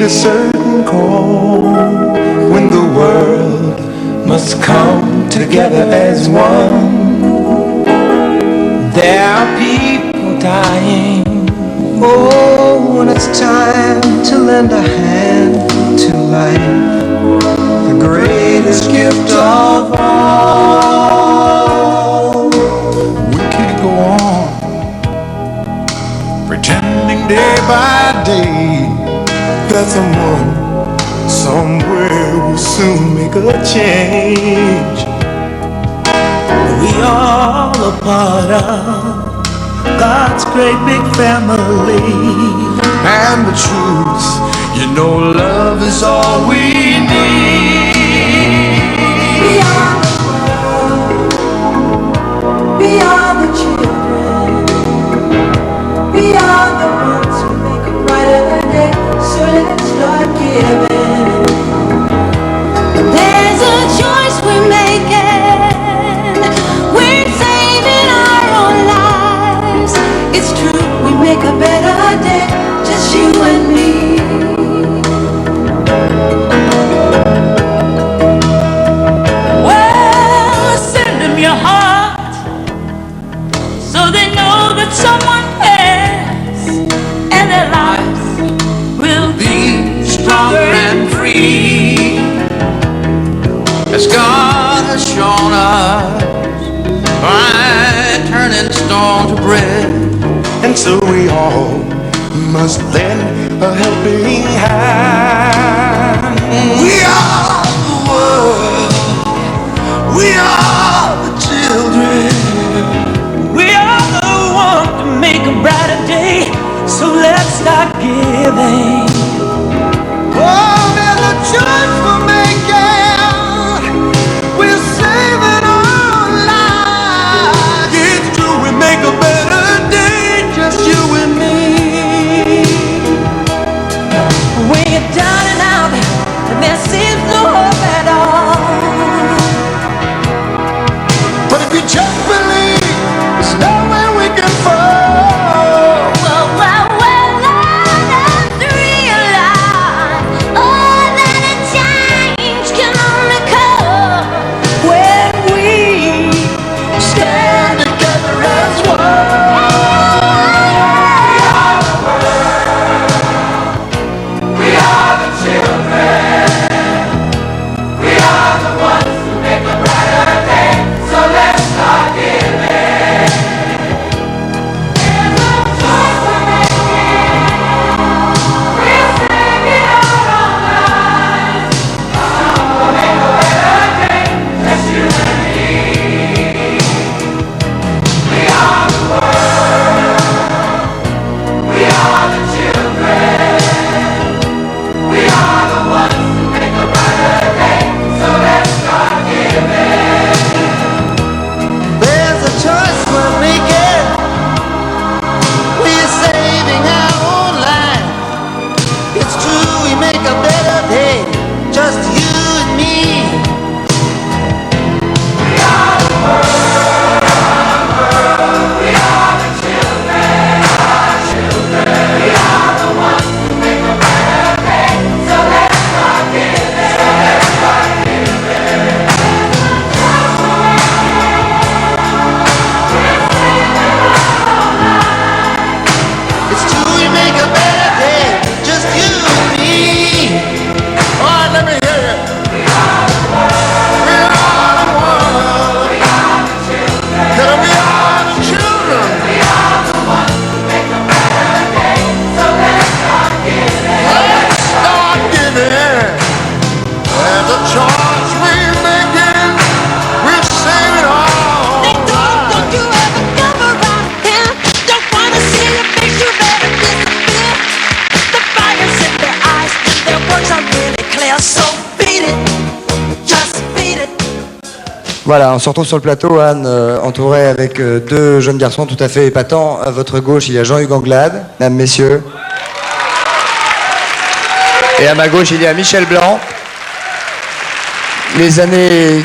a certain call when the world must come together as one. There are people dying. Oh, when it's time to lend a hand to life, the greatest gift of all. We can't go on pretending day by day that someone somewhere will soon make a change. We all a part of God's great big family. And the truth, you know, love is all we need. We are the world. We are the children. We are the ones who make a brighter day. So let's start giving. There's a choice we're making. We're saving our own lives. It's true, we make a better day, just you and me. Well, send them your heart, so they know that someone cares, and their lives will be stronger and free, As God has shown us by turning stone to bread. And so we all must lend a helping hand. We are the world. We are the children. We are the one to make a brighter day, so let's start giving. Oh, there's a choice we're making. We're saving our lives. It's true, we make a better day, just you and me. When you're down and out, and there seems no hope at all. But if you just believe, there's nowhere we can fall. well, let's realize, oh, that a change can only come When we Stand together as one. There's a choice we're making. We're saving our own life. It's true, we make a better day, just you and me. It's true, we make a better day, just you and me. All right, let me hear you. We are the world. We are the world. We are the children. We are the children. We are the ones who make a better day. So let's start giving. Let's start giving. There's a choice we're making. We're saving all. Don't you ever come around here. Don't wanna see your face, you better disappear. The fire's in their eyes, and their words are really clear. So beat it, just beat it. Voilà, en sortant sur le plateau, Anne, entourée avec deux jeunes garçons tout à fait épatants. À votre gauche, il y a Jean-Hugues Anglade, mesdames, messieurs. Et à ma gauche, il y a Michel Blanc. Les années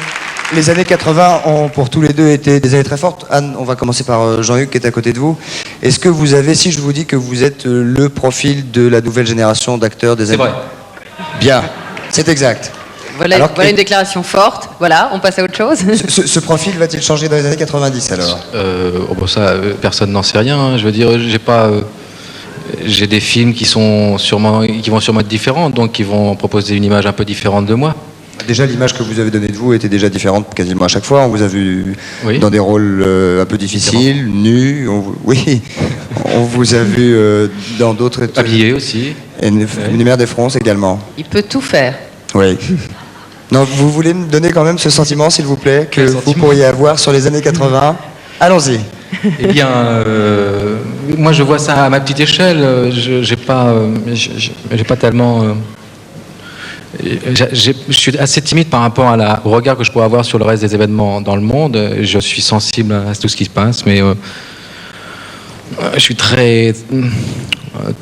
Les années 80 ont pour tous les deux été des années très fortes. Anne, on va commencer par Jean-Hugues qui est à côté de vous. Est-ce que vous avez, si je vous dis que vous êtes le profil de la nouvelle génération d'acteurs des années... C'est vrai. Bien, c'est exact. Voilà, Alors, voilà une déclaration forte. Voilà, on passe à autre chose. Ce profil va-t-il changer dans les années 90 alors? Personne n'en sait rien. Je veux dire, j'ai des films qui vont sûrement être différents, donc qui vont proposer une image un peu différente de moi. Déjà, l'image que vous avez donnée de vous était déjà différente quasiment à chaque fois. On vous a vu dans des rôles un peu difficiles, nus. On vous a vu dans d'autres... Habillé aussi. Et Numéro des France également. Il peut tout faire. Oui. Non, vous voulez me donner quand même ce sentiment, s'il vous plaît, que vous pourriez avoir sur les années 80? Allons-y. Eh bien, moi je vois ça à ma petite échelle. J'ai pas tellement. Je suis assez timide par rapport au regard que je pourrais avoir sur le reste des événements dans le monde. Je suis sensible à tout ce qui se passe, mais je suis très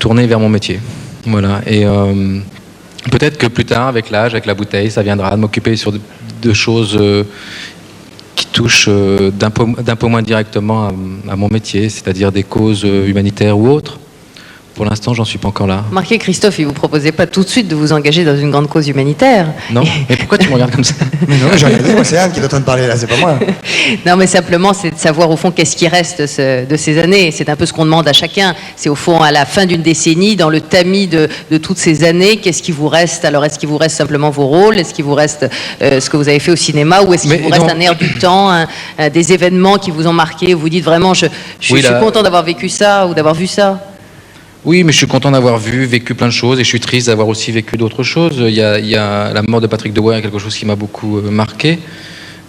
tourné vers mon métier. Voilà. Et peut-être que plus tard, avec l'âge, avec la bouteille, ça viendra de m'occuper de choses qui touchent d'un peu moins directement à mon métier, c'est-à-dire des causes humanitaires ou autres. Pour l'instant, j'en suis pas encore là. Marquez, Christophe, il vous proposait pas tout de suite de vous engager dans une grande cause humanitaire. Non. Mais pourquoi tu me regardes comme ça? Mais non, j'ai regardé, moi c'est Anne qui est en train de parler là, c'est pas moi. Non, mais simplement, c'est de savoir au fond qu'est-ce qui reste de ces années. C'est un peu ce qu'on demande à chacun. C'est au fond, à la fin d'une décennie, dans le tamis de toutes ces années, qu'est-ce qui vous reste? Alors, est-ce qu'il vous reste simplement vos rôles? Est-ce qu'il vous reste ce que vous avez fait au cinéma? Ou est-ce qu'il vous reste un air du temps, des événements qui vous ont marqué? Vous dites vraiment, je suis content d'avoir vécu ça ou d'avoir vu ça? Oui, mais je suis content d'avoir vécu plein de choses, et je suis triste d'avoir aussi vécu d'autres choses. Il y a la mort de Patrick Dewey, quelque chose qui m'a beaucoup marqué.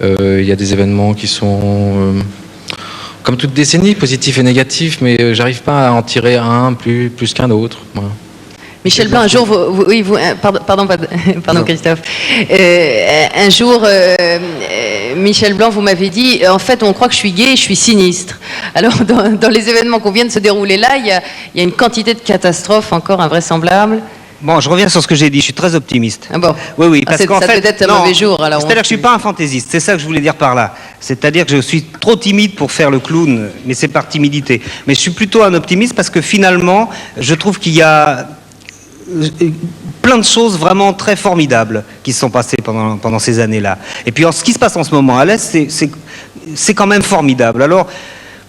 Il y a des événements qui sont, comme toute décennie, positifs et négatifs, mais j'arrive pas à en tirer un plus qu'un autre. Voilà. Michel Blanc, un jour, pardon Christophe, un jour, Michel Blanc, vous m'avez dit, en fait, on croit que je suis gay et je suis sinistre. Alors, dans les événements qu'on vient de se dérouler là, il y a une quantité de catastrophes encore invraisemblables. Bon, je reviens sur ce que j'ai dit, je suis très optimiste. Ah bon? Oui, parce qu'en fait... Ça peut être un mauvais jour. C'est-à-dire que je ne suis pas un fantaisiste, c'est ça que je voulais dire par là. C'est-à-dire que je suis trop timide pour faire le clown, mais c'est par timidité. Mais je suis plutôt un optimiste parce que finalement, je trouve qu'il y a plein de choses vraiment très formidables qui se sont passées pendant ces années-là. Et puis ce qui se passe en ce moment à l'Est, c'est quand même formidable. Alors,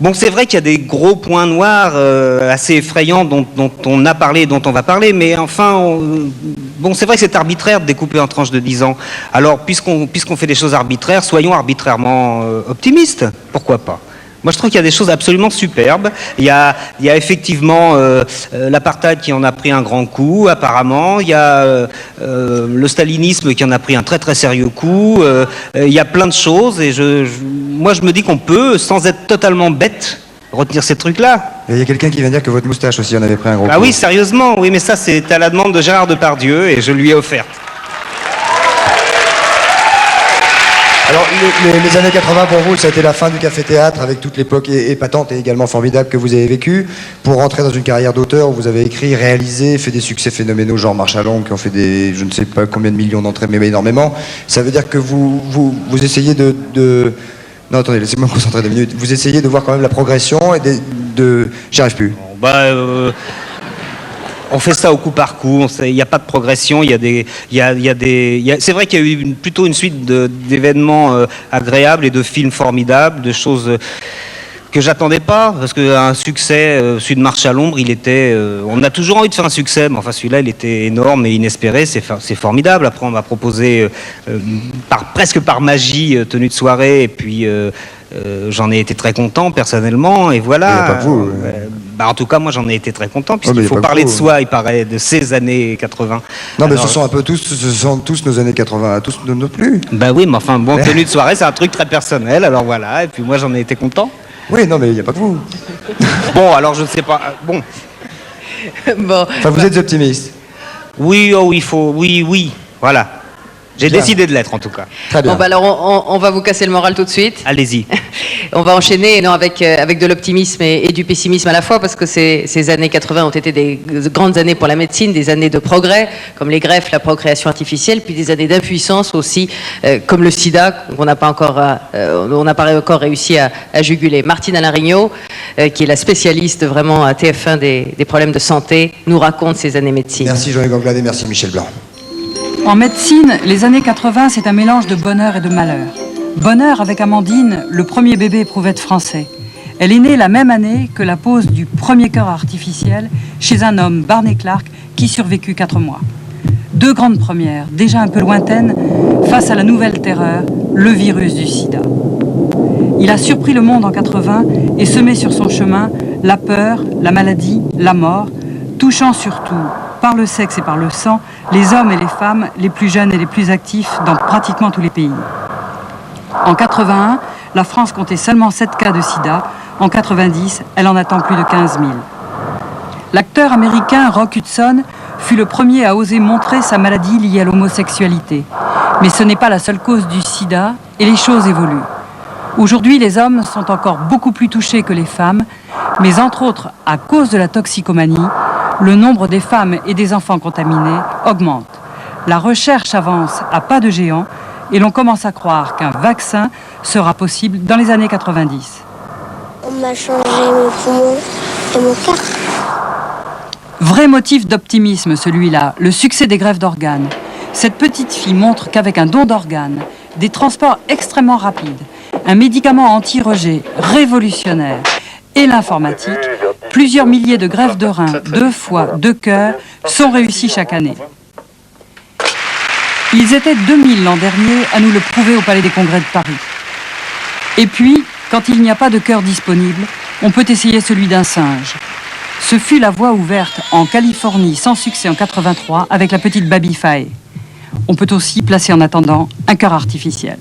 bon, c'est vrai qu'il y a des gros points noirs assez effrayants dont on a parlé et dont on va parler, mais enfin, bon, c'est vrai que c'est arbitraire de découper en tranches de 10 ans. Alors, puisqu'on fait des choses arbitraires, soyons arbitrairement optimistes. Pourquoi pas? Moi, je trouve qu'il y a des choses absolument superbes. Il y a effectivement l'apartheid qui en a pris un grand coup, apparemment. Il y a le stalinisme qui en a pris un très très sérieux coup. Il y a plein de choses. Et moi, je me dis qu'on peut, sans être totalement bête, retenir ces trucs-là. Et il y a quelqu'un qui vient dire que votre moustache aussi en avait pris un gros coup. Ah oui, sérieusement. Oui, mais ça, c'est à la demande de Gérard Depardieu et je lui ai offerte. Alors, les années 80 pour vous, ça a été la fin du café-théâtre avec toute l'époque épatante et également formidable que vous avez vécue. Pour rentrer dans une carrière d'auteur où vous avez écrit, réalisé, fait des succès phénoménaux, genre Marche à Longue, qui ont fait des, je ne sais pas combien de millions d'entrées, mais énormément. Ça veut dire que vous essayez de... Non, attendez, laissez-moi me concentrer 2 minutes. Vous essayez de voir quand même la progression et J'y arrive plus. On fait ça au coup par coup, il n'y a pas de progression, c'est vrai qu'il y a eu plutôt une suite d'événements agréables et de films formidables, de choses que j'attendais pas, parce qu'un succès, celui de Marche à l'ombre, on a toujours envie de faire un succès, mais enfin celui-là, il était énorme et inespéré, c'est formidable. Après, on m'a proposé, presque par magie, tenue de soirée, et puis j'en ai été très content personnellement, et voilà. Il n'y a pas que vous. En tout cas, moi, j'en ai été très content, puisqu'il faut parler de soi, il paraît, de ces années 80. Non, mais ce sont tous nos années 80, tous non plus. Bah oui, mais enfin, bon, tenue de soirée, c'est un truc très personnel, alors voilà, et puis moi, j'en ai été content. Oui, non, mais il n'y a pas que vous. Bon, alors je ne sais pas. Bon. Bon. Enfin, vous êtes optimiste. Oui, oui, voilà. J'ai Bien. décidé de l'être en tout cas. Très bien. Bon, bah alors on va vous casser le moral tout de suite. Allez-y. On va enchaîner avec de l'optimisme et du pessimisme à la fois, parce que ces années 80 ont été des grandes années pour la médecine, des années de progrès, comme les greffes, la procréation artificielle, puis des années d'impuissance aussi, comme le sida, qu'on n'a pas encore réussi à juguler. Martine Alain-Rignaud, qui est la spécialiste vraiment à TF1 des problèmes de santé, nous raconte ces années médecine. Merci Jean-Luc Anglade et merci Michel Blanc. En médecine, les années 80, c'est un mélange de bonheur et de malheur. Bonheur avec Amandine, le premier bébé éprouvette français. Elle est née la même année que la pose du premier cœur artificiel chez un homme, Barney Clark, qui survécut 4 mois. 2 grandes premières, déjà un peu lointaines, face à la nouvelle terreur, le virus du sida. Il a surpris le monde en 80 et semé sur son chemin la peur, la maladie, la mort, touchant surtout, par le sexe et par le sang, les hommes et les femmes, les plus jeunes et les plus actifs dans pratiquement tous les pays. En 81, la France comptait seulement 7 cas de sida. En 90, elle en attend plus de 15 000. L'acteur américain Rock Hudson fut le premier à oser montrer sa maladie liée à l'homosexualité. Mais ce n'est pas la seule cause du sida et les choses évoluent. Aujourd'hui, les hommes sont encore beaucoup plus touchés que les femmes, mais entre autres, à cause de la toxicomanie, le nombre des femmes et des enfants contaminés augmente. La recherche avance à pas de géant et l'on commence à croire qu'un vaccin sera possible dans les années 90. On m'a changé mes poumons et mon cœur. Vrai motif d'optimisme celui-là, le succès des greffes d'organes. Cette petite fille montre qu'avec un don d'organes, des transports extrêmement rapides, un médicament anti-rejet révolutionnaire et l'informatique, plusieurs milliers de greffes de reins, de foie, de cœur sont réussis chaque année. Ils étaient 2000 l'an dernier à nous le prouver au Palais des Congrès de Paris. Et puis, quand il n'y a pas de cœur disponible, on peut essayer celui d'un singe. Ce fut la voie ouverte en Californie sans succès en 83 avec la petite Baby Faye. On peut aussi placer en attendant un cœur artificiel.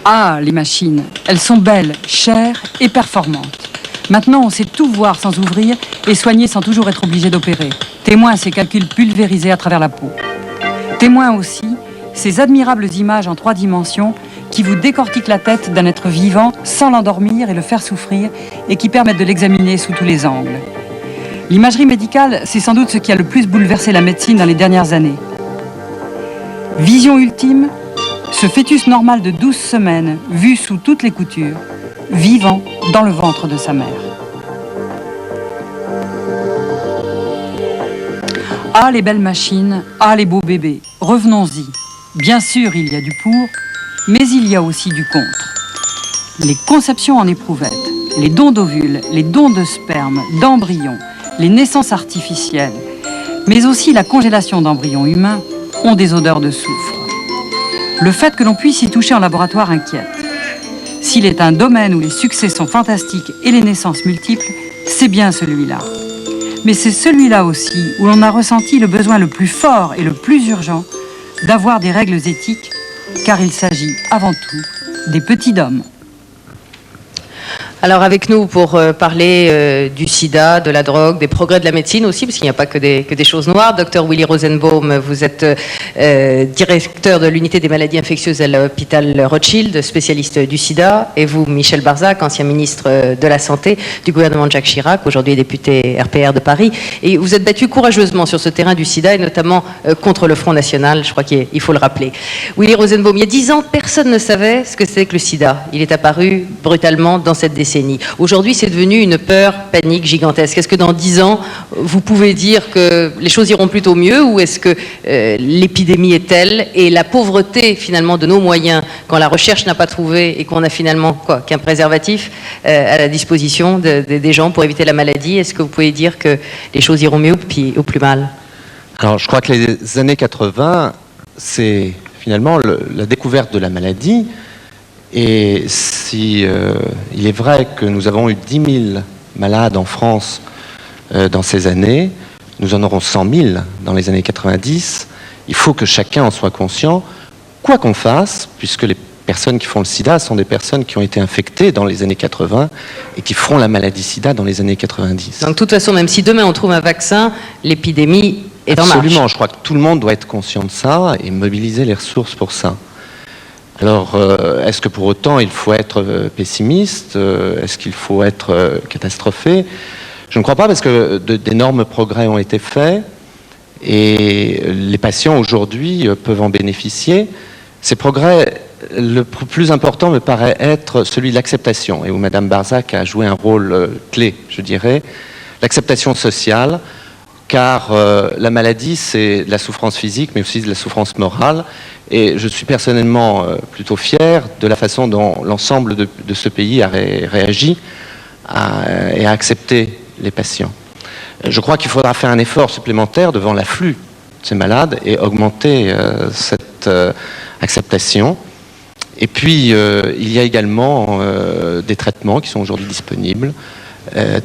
Ah, les machines, elles sont belles, chères et performantes. Maintenant, on sait tout voir sans ouvrir et soigner sans toujours être obligé d'opérer. Témoin ces calculs pulvérisés à travers la peau. Témoin aussi ces admirables images en 3 dimensions qui vous décortiquent la tête d'un être vivant sans l'endormir et le faire souffrir et qui permettent de l'examiner sous tous les angles. L'imagerie médicale, c'est sans doute ce qui a le plus bouleversé la médecine dans les dernières années. Vision ultime, ce fœtus normal de 12 semaines, vu sous toutes les coutures, vivant dans le ventre de sa mère. Ah, les belles machines, ah, les beaux bébés, revenons-y. Bien sûr, il y a du pour, mais il y a aussi du contre. Les conceptions en éprouvette, les dons d'ovules, les dons de sperme, d'embryons, les naissances artificielles, mais aussi la congélation d'embryons humains, ont des odeurs de soufre. Le fait que l'on puisse y toucher en laboratoire inquiète. S'il est un domaine où les succès sont fantastiques et les naissances multiples, c'est bien celui-là. Mais c'est celui-là aussi où l'on a ressenti le besoin le plus fort et le plus urgent d'avoir des règles éthiques, car il s'agit avant tout des petits d'hommes. Alors avec nous pour parler du sida, de la drogue, des progrès de la médecine aussi, parce qu'il n'y a pas que des choses noires. Dr Willy Rosenbaum, vous êtes directeur de l'unité des maladies infectieuses à l'hôpital Rothschild, spécialiste du sida. Et vous, Michel Barzac, ancien ministre de la Santé du gouvernement de Jacques Chirac, aujourd'hui député RPR de Paris. Et vous êtes battu courageusement sur ce terrain du sida, et notamment contre le Front National, je crois qu'il faut le rappeler. Willy Rosenbaum, il y a 10 ans, personne ne savait ce que c'était que le sida. Il est apparu brutalement dans cette décennie. Aujourd'hui, c'est devenu une peur, panique gigantesque. Est-ce que dans 10 ans, vous pouvez dire que les choses iront plutôt mieux, ou est-ce que l'épidémie est telle et la pauvreté finalement de nos moyens, quand la recherche n'a pas trouvé et qu'on a finalement qu'un préservatif à la disposition des gens pour éviter la maladie, est-ce que vous pouvez dire que les choses iront mieux ou plus mal? Alors, je crois que les années 80, c'est finalement la découverte de la maladie. Et si il est vrai que nous avons eu 10 000 malades en France dans ces années, nous en aurons 100 000 dans les années 90. Il faut que chacun en soit conscient, quoi qu'on fasse, puisque les personnes qui font le sida sont des personnes qui ont été infectées dans les années 80 et qui feront la maladie sida dans les années 90. Donc de toute façon, même si demain on trouve un vaccin, l'épidémie est en marche. Absolument, je crois que tout le monde doit être conscient de ça et mobiliser les ressources pour ça. Alors, est-ce que pour autant il faut être pessimiste? Est-ce qu'il faut être catastrophé? Je ne crois pas, parce que d'énormes progrès ont été faits et les patients aujourd'hui peuvent en bénéficier. Ces progrès, le plus important me paraît être celui de l'acceptation, et où Madame Barzac a joué un rôle clé, je dirais, l'acceptation sociale, car la maladie, c'est de la souffrance physique, mais aussi de la souffrance morale. Et je suis personnellement plutôt fier de la façon dont l'ensemble de ce pays a réagi et a accepté les patients. Je crois qu'il faudra faire un effort supplémentaire devant l'afflux de ces malades et augmenter cette acceptation. Et puis, il y a également des traitements qui sont aujourd'hui disponibles.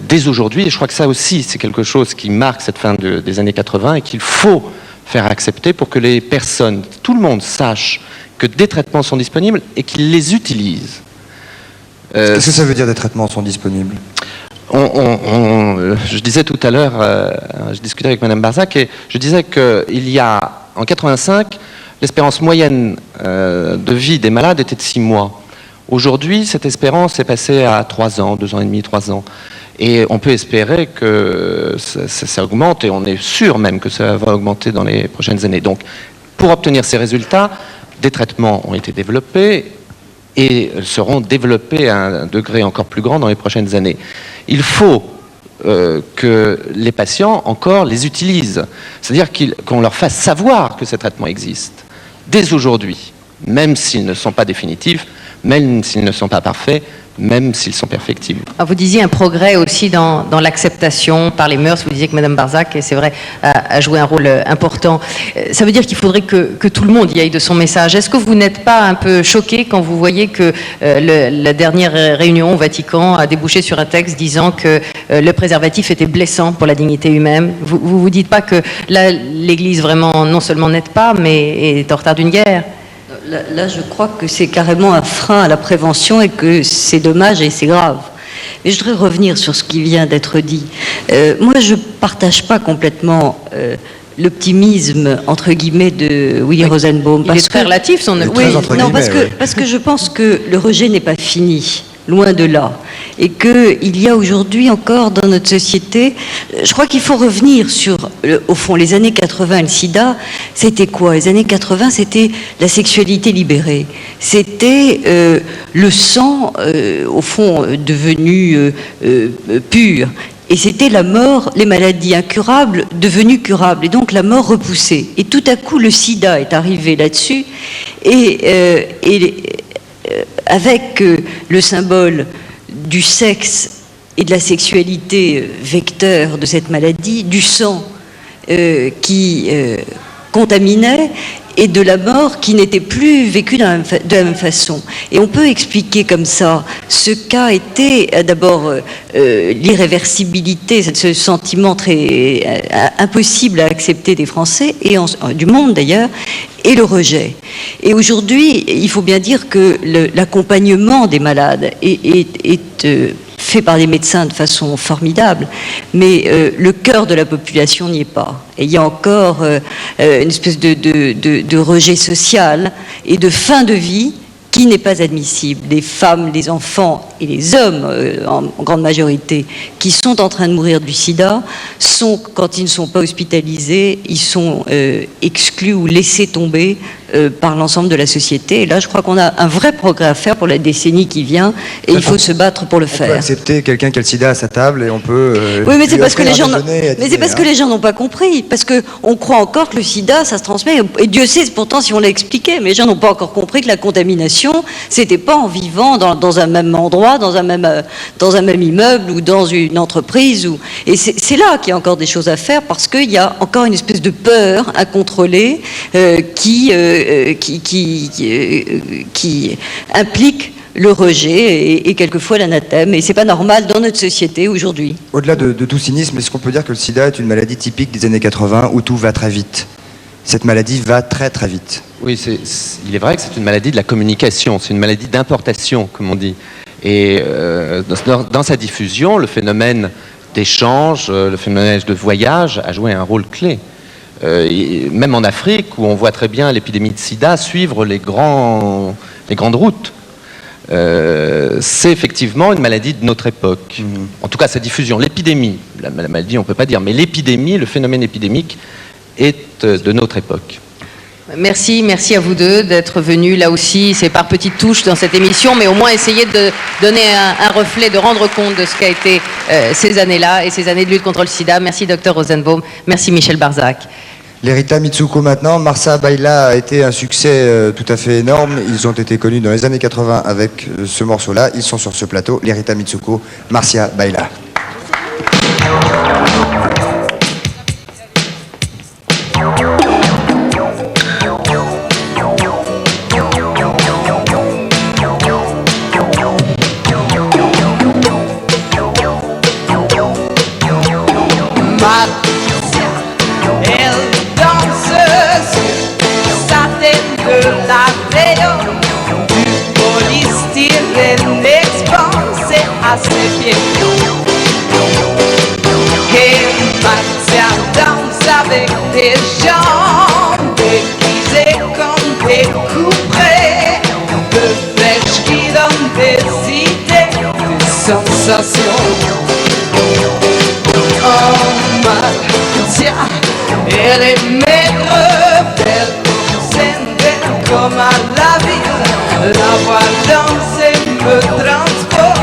Dès aujourd'hui, et je crois que ça aussi, c'est quelque chose qui marque cette fin des années 80 et qu'il faut faire accepter pour que les personnes, tout le monde sache que des traitements sont disponibles et qu'ils les utilisent. Qu'est-ce que ça veut dire des traitements sont disponibles? Je disais tout à l'heure, je discutais avec Madame Barzac et je disais qu'il y a, en 85, l'espérance moyenne de vie des malades était de 6 mois. Aujourd'hui, cette espérance est passée à 3 ans, 2 ans et demi, 3 ans. Et on peut espérer que ça augmente, et on est sûr même que ça va augmenter dans les prochaines années. Donc, pour obtenir ces résultats, des traitements ont été développés et seront développés à un degré encore plus grand dans les prochaines années. Il faut que les patients encore les utilisent. C'est-à-dire qu'on leur fasse savoir que ces traitements existent dès aujourd'hui, même s'ils ne sont pas définitifs, même s'ils ne sont pas parfaits, même s'ils sont perfectibles. Alors vous disiez un progrès aussi dans l'acceptation par les mœurs. Vous disiez que Madame Barzac, et c'est vrai, a joué un rôle important. Ça veut dire qu'il faudrait que tout le monde y aille de son message. Est-ce que vous n'êtes pas un peu choqué quand vous voyez que la dernière réunion au Vatican a débouché sur un texte disant que le préservatif était blessant pour la dignité humaine? Vous dites pas que là, l'Église vraiment non seulement n'aide pas, mais est en retard d'une guerre? Là, je crois que c'est carrément un frein à la prévention et que c'est dommage et c'est grave. Mais je voudrais revenir sur ce qui vient d'être dit. Moi, je ne partage pas complètement l'optimisme, entre guillemets, de Willy Rosenbaum. Il est très relatif, son optimisme. Non, parce que je pense que le rejet n'est pas fini. Loin de là. Et qu'il y a aujourd'hui encore dans notre société, je crois qu'il faut revenir sur, au fond, les années 80 et le sida, c'était quoi? Les années 80, c'était la sexualité libérée. C'était le sang, au fond, devenu pur. Et c'était la mort, les maladies incurables devenues curables, et donc la mort repoussée. Et tout à coup, le sida est arrivé là-dessus, et avec le symbole du sexe et de la sexualité vecteur de cette maladie, du sang qui contaminait et de la mort qui n'était plus vécue de la même façon. Et on peut expliquer comme ça ce qu'a été d'abord l'irréversibilité, ce sentiment très impossible à accepter des Français, et du monde d'ailleurs, et le rejet. Et aujourd'hui, il faut bien dire que l'accompagnement des malades est fait par des médecins de façon formidable, mais le cœur de la population n'y est pas. Et il y a encore une espèce de rejet social et de fin de vie qui n'est pas admissible. Les femmes, les enfants et les hommes, en grande majorité, qui sont en train de mourir du sida, quand ils ne sont pas hospitalisés, ils sont exclus ou laissés tomber par l'ensemble de la société. Et là, je crois qu'on a un vrai progrès à faire pour la décennie qui vient, et il faut se battre pour le faire. On peut accepter quelqu'un qui a le sida à sa table, et on peut... oui, mais c'est parce que les gens n'ont pas compris, parce qu'on croit encore que le sida, ça se transmet, et Dieu sait pourtant si on l'a expliqué, mais les gens n'ont pas encore compris que la contamination, c'était pas en vivant dans un même endroit, dans un même immeuble ou dans une entreprise. Et c'est là qu'il y a encore des choses à faire, parce qu'il y a encore une espèce de peur incontrôlée qui implique le rejet et quelquefois l'anathème. Et c'est pas normal dans notre société aujourd'hui. Au-delà de tout cynisme, est-ce qu'on peut dire que le sida est une maladie typique des années 80 où tout va très vite? Cette maladie va très très vite. Oui, il est vrai que c'est une maladie de la communication, c'est une maladie d'importation, comme on dit. Et dans sa diffusion, le phénomène d'échange, le phénomène de voyage a joué un rôle clé. même en Afrique, où on voit très bien l'épidémie de sida suivre les grandes routes. C'est effectivement une maladie de notre époque. En tout cas, sa diffusion, l'épidémie, la maladie on ne peut pas dire, mais l'épidémie, le phénomène épidémique est de notre époque. Merci à vous deux d'être venus là aussi, c'est par petites touches dans cette émission, mais au moins essayer de donner un reflet, de rendre compte de ce qu'a été ces années-là et ces années de lutte contre le sida. Merci Dr Rosenbaum, merci Michel Barzac. Les Rita Mitsuko maintenant, Marcia Baila a été un succès tout à fait énorme. Ils ont été connus dans les années 80 avec ce morceau-là. Ils sont sur ce plateau, les Rita Mitsuko, Marcia Baila. Avec des jambes déguisées comme des couperets, de flèches qui donnent des idées, des sensations. Oh Marcia, elle est maigre, belle, saine, belle comme à la ville. La voir danser me transporte.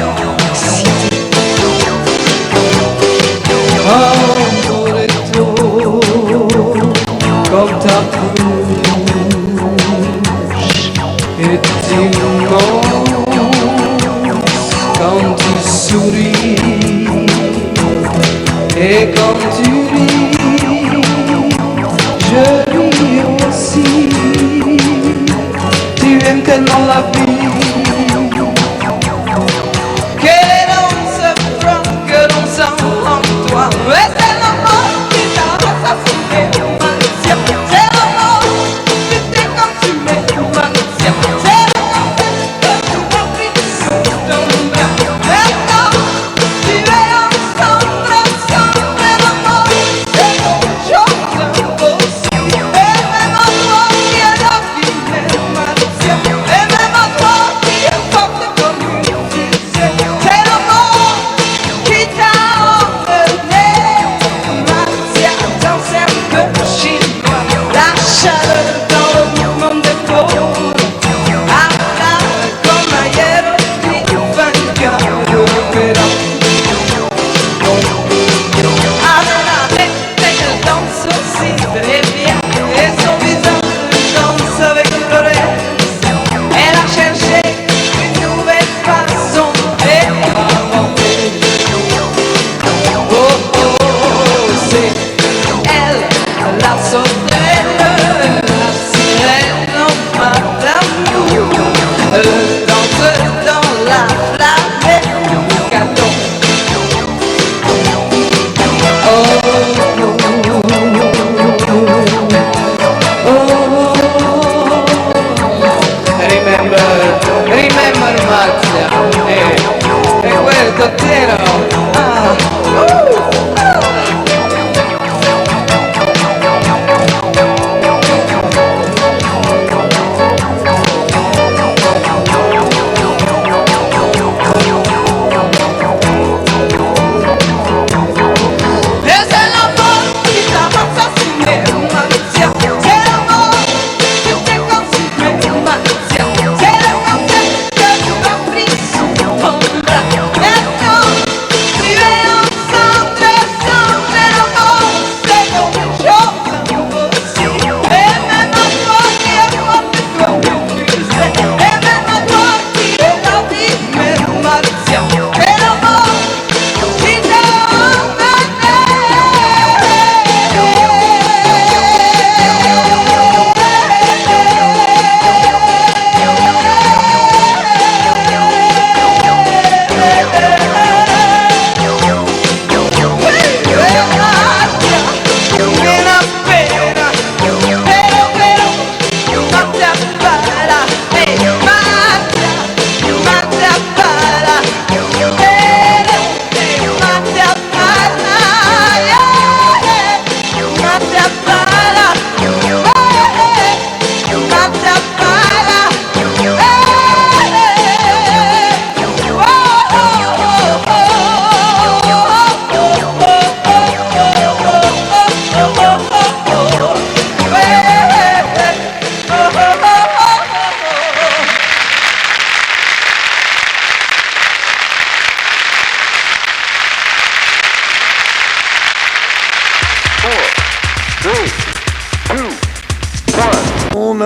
Oh, comme ta bouche est immense quand tu souris et quand tu ris, je ris aussi. Tu aimes tellement la vie que l'on se prend, que l'on sent en toi. Mais c'est l'amour qui t'a assassiné.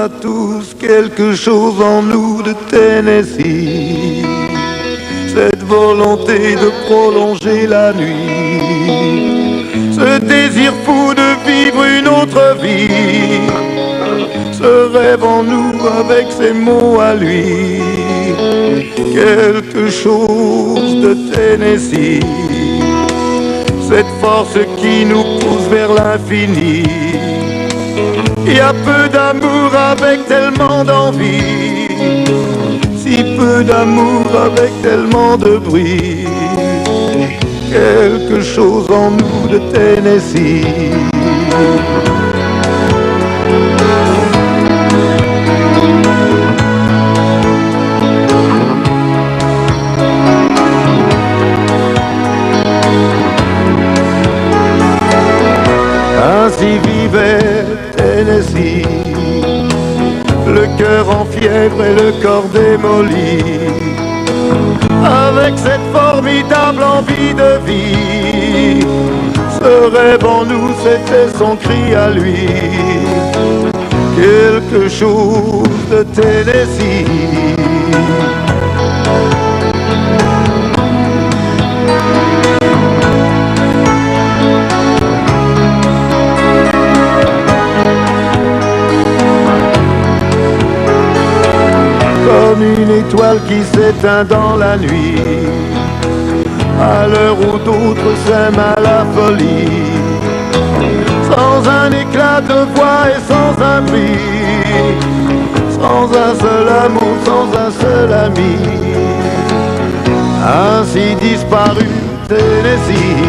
a tous quelque chose en nous de Tennessee. Cette volonté de prolonger la nuit, ce désir fou de vivre une autre vie, ce rêve en nous avec ses mots à lui, quelque chose de Tennessee, cette force qui nous pousse vers l'infini. Il y a peu d'amour avec tellement d'envie, si peu d'amour avec tellement de bruit, quelque chose en nous de Tennessee. Ainsi vivait Tennessee, le cœur en fièvre et le corps démoli, avec cette formidable envie de vie. Ce rêve en nous, c'était son cri à lui, quelque chose de Tennessee. Comme une étoile qui s'éteint dans la nuit, à l'heure où d'autres s'aiment à la folie, sans un éclat de voix et sans un prix, sans un seul amour, sans un seul ami, ainsi disparu Tennessee.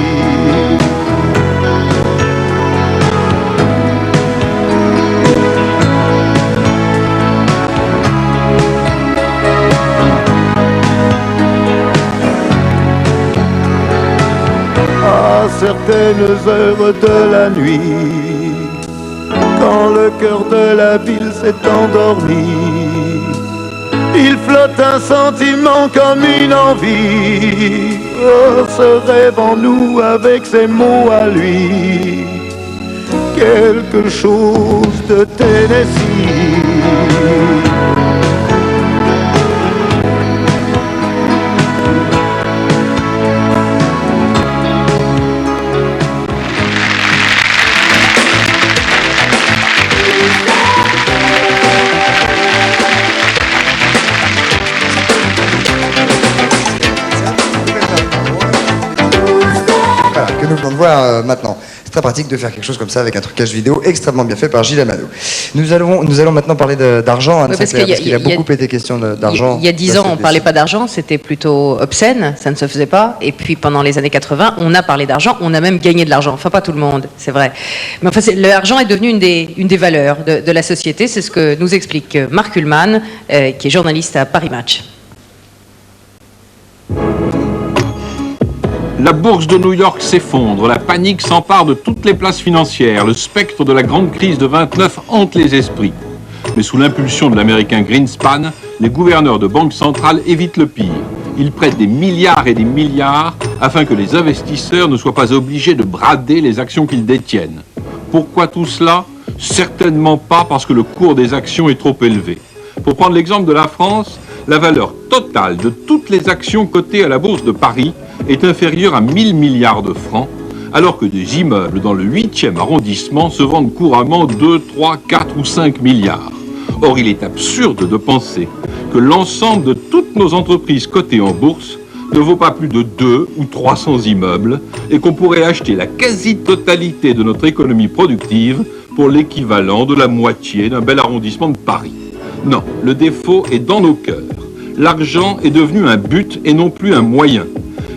À certaines heures de la nuit, quand le cœur de la ville s'est endormi, il flotte un sentiment comme une envie. Oh, ce rêve en nous avec ses mots à lui, quelque chose de Tennessee. Que nous venons de voir maintenant. C'est très pratique de faire quelque chose comme ça avec un trucage vidéo extrêmement bien fait par Gilles Amado. Nous allons maintenant parler d'argent, Anne Sinclair, parce qu'il a beaucoup été question d'argent. Il y a 10 ans, on ne parlait pas d'argent, c'était plutôt obscène, ça ne se faisait pas. Et puis pendant les années 80, on a parlé d'argent, on a même gagné de l'argent. Enfin, pas tout le monde, c'est vrai. Mais enfin, l'argent est devenu une des valeurs de la société. C'est ce que nous explique Marc Ullmann, qui est journaliste à Paris Match. La bourse de New York s'effondre, la panique s'empare de toutes les places financières, le spectre de la grande crise de 29 hante les esprits. Mais sous l'impulsion de l'américain Greenspan, les gouverneurs de banques centrales évitent le pire. Ils prêtent des milliards et des milliards afin que les investisseurs ne soient pas obligés de brader les actions qu'ils détiennent. Pourquoi tout cela? Certainement pas parce que le cours des actions est trop élevé. Pour prendre l'exemple de la France, la valeur totale de toutes les actions cotées à la bourse de Paris est inférieure à 1000 milliards de francs, alors que des immeubles dans le 8e arrondissement se vendent couramment 2, 3, 4 ou 5 milliards. Or, il est absurde de penser que l'ensemble de toutes nos entreprises cotées en bourse ne vaut pas plus de 2 ou 300 immeubles et qu'on pourrait acheter la quasi-totalité de notre économie productive pour l'équivalent de la moitié d'un bel arrondissement de Paris. Non, le défaut est dans nos cœurs. L'argent est devenu un but et non plus un moyen.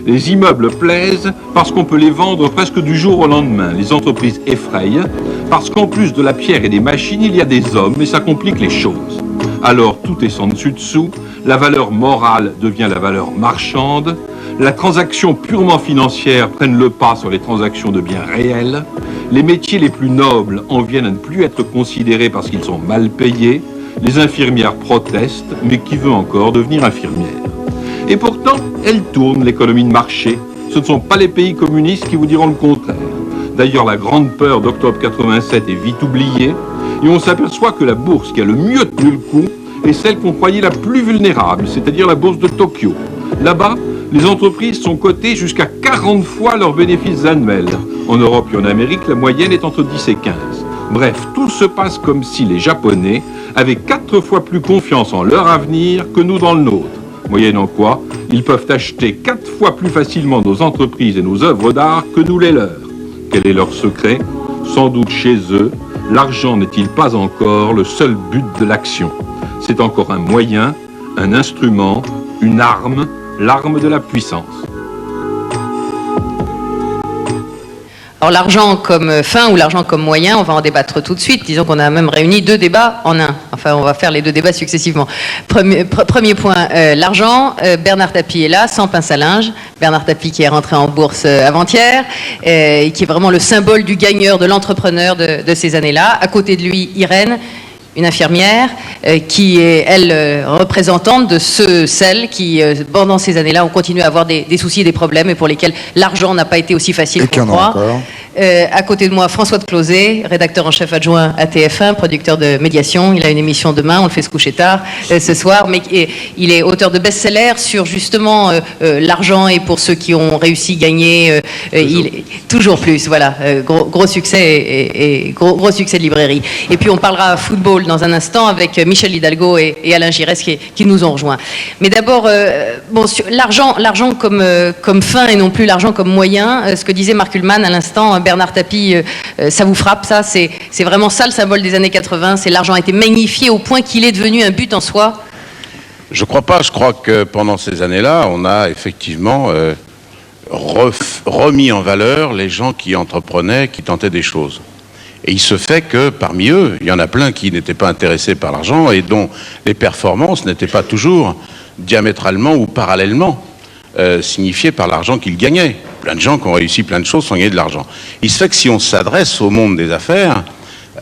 Les immeubles plaisent parce qu'on peut les vendre presque du jour au lendemain. Les entreprises effrayent parce qu'en plus de la pierre et des machines, il y a des hommes et ça complique les choses. Alors tout est sans dessus-dessous, la valeur morale devient la valeur marchande, la transaction purement financière prenne le pas sur les transactions de biens réels, les métiers les plus nobles en viennent à ne plus être considérés parce qu'ils sont mal payés, les infirmières protestent, mais qui veut encore devenir infirmière? Et pourtant, elle tourne l'économie de marché. Ce ne sont pas les pays communistes qui vous diront le contraire. D'ailleurs, la grande peur d'octobre 87 est vite oubliée. Et on s'aperçoit que la bourse qui a le mieux tenu le coup est celle qu'on croyait la plus vulnérable, c'est-à-dire la bourse de Tokyo. Là-bas, les entreprises sont cotées jusqu'à 40 fois leurs bénéfices annuels. En Europe et en Amérique, la moyenne est entre 10 et 15. Bref, tout se passe comme si les Japonais avaient 4 fois plus confiance en leur avenir que nous dans le nôtre. Moyennant quoi, ils peuvent acheter 4 fois plus facilement nos entreprises et nos œuvres d'art que nous les leurs. Quel est leur secret? Sans doute chez eux, l'argent n'est-il pas encore le seul but de l'action? C'est encore un moyen, un instrument, une arme, l'arme de la puissance. Alors l'argent comme fin ou l'argent comme moyen, on va en débattre tout de suite. Disons qu'on a même réuni 2 débats en un. Enfin, on va faire les 2 débats successivement. Premier point, l'argent. Bernard Tapie est là, sans pince à linge. Bernard Tapie qui est rentré en bourse avant-hier, et qui est vraiment le symbole du gagneur, de l'entrepreneur de ces années-là. À côté de lui, Irène, une infirmière qui est, elle, représentante de celles qui, pendant ces années-là, ont continué à avoir des soucis et des problèmes et pour lesquels l'argent n'a pas été aussi facile qu'on croit. À côté de moi, François de Closet, rédacteur en chef adjoint à TF1, producteur de médiation. Il a une émission demain, on le fait se coucher tard ce soir, mais il est auteur de best-sellers sur justement l'argent et pour ceux qui ont réussi à gagner toujours plus. Voilà, gros succès et gros succès de librairie. Et puis on parlera football dans un instant avec Michel Hidalgo et Alain Giresse qui nous ont rejoints. Mais d'abord, l'argent comme fin et non plus l'argent comme moyen. Ce que disait Mark Ullmann à l'instant, Bernard Tapie, ça vous frappe, ça? C'est vraiment ça le symbole des années 80, c'est l'argent a été magnifié au point qu'il est devenu un but en soi? Je crois pas, je crois que pendant ces années-là, on a effectivement remis en valeur les gens qui entreprenaient, qui tentaient des choses. Et il se fait que parmi eux, il y en a plein qui n'étaient pas intéressés par l'argent et dont les performances n'étaient pas toujours diamétralement ou parallèlement signifiées par l'argent qu'ils gagnaient. Plein de gens qui ont réussi plein de choses sans gagner de l'argent. Il se fait que si on s'adresse au monde des affaires,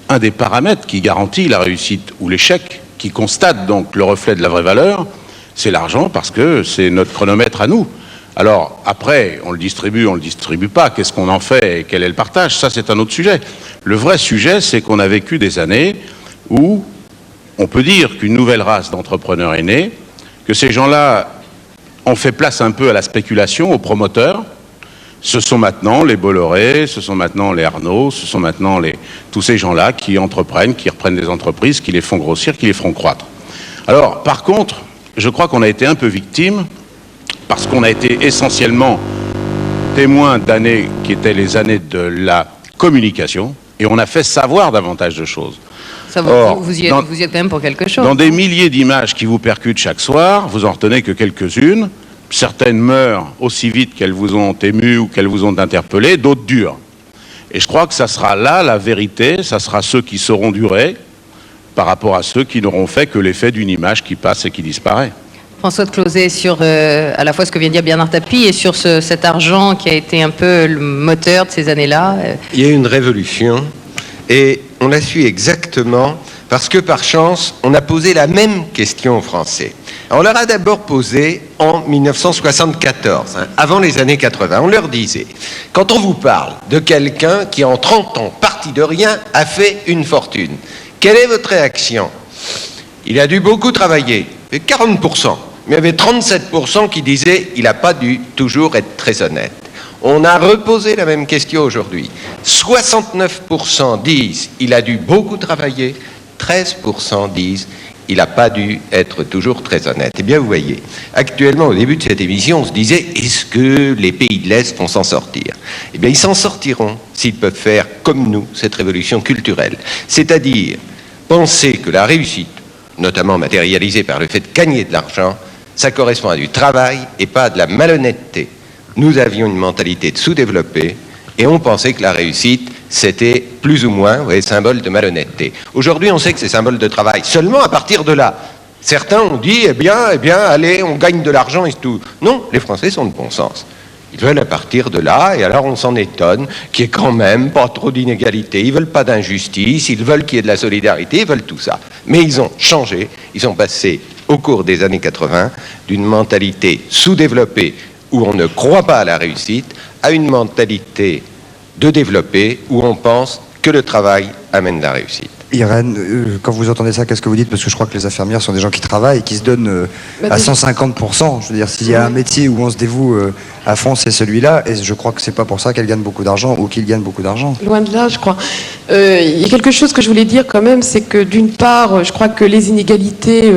un des paramètres qui garantit la réussite ou l'échec, qui constate donc le reflet de la vraie valeur, c'est l'argent parce que c'est notre chronomètre à nous. Alors après, on le distribue pas, qu'est-ce qu'on en fait et quel est le partage? Ça, c'est un autre sujet. Le vrai sujet, c'est qu'on a vécu des années où on peut dire qu'une nouvelle race d'entrepreneurs est née, que ces gens-là ont fait place un peu à la spéculation, aux promoteurs. Ce sont maintenant les Bolloré, ce sont maintenant les Arnaud, ce sont maintenant tous ces gens-là qui entreprennent, qui reprennent des entreprises, qui les font grossir, qui les font croître. Alors, par contre, je crois qu'on a été un peu victime parce qu'on a été essentiellement témoin d'années qui étaient les années de la communication et on a fait savoir davantage de choses. Ça, vous y êtes quand même pour quelque chose. Dans des milliers d'images qui vous percutent chaque soir, vous en retenez que quelques-unes. Certaines meurent aussi vite qu'elles vous ont ému ou qu'elles vous ont interpellé, d'autres durent. Et je crois que ça sera là la vérité, ça sera ceux qui sauront durer par rapport à ceux qui n'auront fait que l'effet d'une image qui passe et qui disparaît. François de Closet, sur à la fois ce que vient de dire Bernard Tapie et sur cet argent qui a été un peu le moteur de ces années-là. Il y a eu une révolution et on l'a su exactement parce que par chance, on a posé la même question aux Français. On leur a d'abord posé en 1974, avant les années 80. On leur disait, quand on vous parle de quelqu'un qui en 30 ans, parti de rien, a fait une fortune, quelle est votre réaction? Il a dû beaucoup travailler, 40%, mais il y avait 37% qui disaient il n'a pas dû toujours être très honnête. On a reposé la même question aujourd'hui. 69% disent il a dû beaucoup travailler, 13% disent il n'a pas dû être toujours très honnête. Eh bien, vous voyez, actuellement, au début de cette émission, on se disait, est-ce que les pays de l'Est vont s'en sortir? Eh bien, ils s'en sortiront s'ils peuvent faire, comme nous, cette révolution culturelle. C'est-à-dire, penser que la réussite, notamment matérialisée par le fait de gagner de l'argent, ça correspond à du travail et pas à de la malhonnêteté. Nous avions une mentalité de sous-développés et on pensait que la réussite, c'était plus ou moins, vous voyez, symbole de malhonnêteté. Aujourd'hui, on sait que c'est symbole de travail. Seulement à partir de là, certains ont dit, eh bien, allez, on gagne de l'argent et tout. Non, les Français sont de bon sens. Ils veulent à partir de là, et alors on s'en étonne, qu'il n'y ait quand même pas trop d'inégalité. Ils veulent pas d'injustice, ils veulent qu'il y ait de la solidarité, ils veulent tout ça. Mais ils ont changé, ils sont passés au cours des années 80 d'une mentalité sous-développée où on ne croit pas à la réussite, à une mentalité de développer où on pense que le travail amène la réussite. Irène, quand vous entendez ça, qu'est-ce que vous dites? Parce que je crois que les infirmières sont des gens qui travaillent et qui se donnent à 150%. Je veux dire, s'il y a un métier où on se dévoue à fond, c'est celui-là. Et je crois que c'est pas pour ça qu'elles gagnent beaucoup d'argent ou qu'ils gagnent beaucoup d'argent. Loin de là, je crois. Il y a quelque chose que je voulais dire quand même, c'est que d'une part, je crois que les inégalités,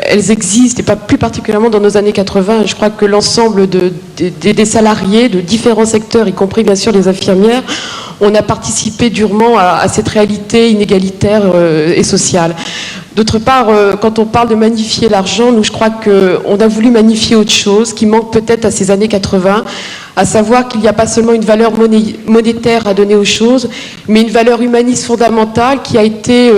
elles existent, et pas plus particulièrement dans nos années 80. Je crois que l'ensemble des salariés de différents secteurs, y compris bien sûr les infirmières, on a participé durement à cette réalité inégalitaire et sociale. D'autre part, quand on parle de magnifier l'argent, nous, je crois qu'on a voulu magnifier autre chose qui manque peut-être à ces années 80, à savoir qu'il n'y a pas seulement une valeur monétaire à donner aux choses, mais une valeur humaniste fondamentale qui a été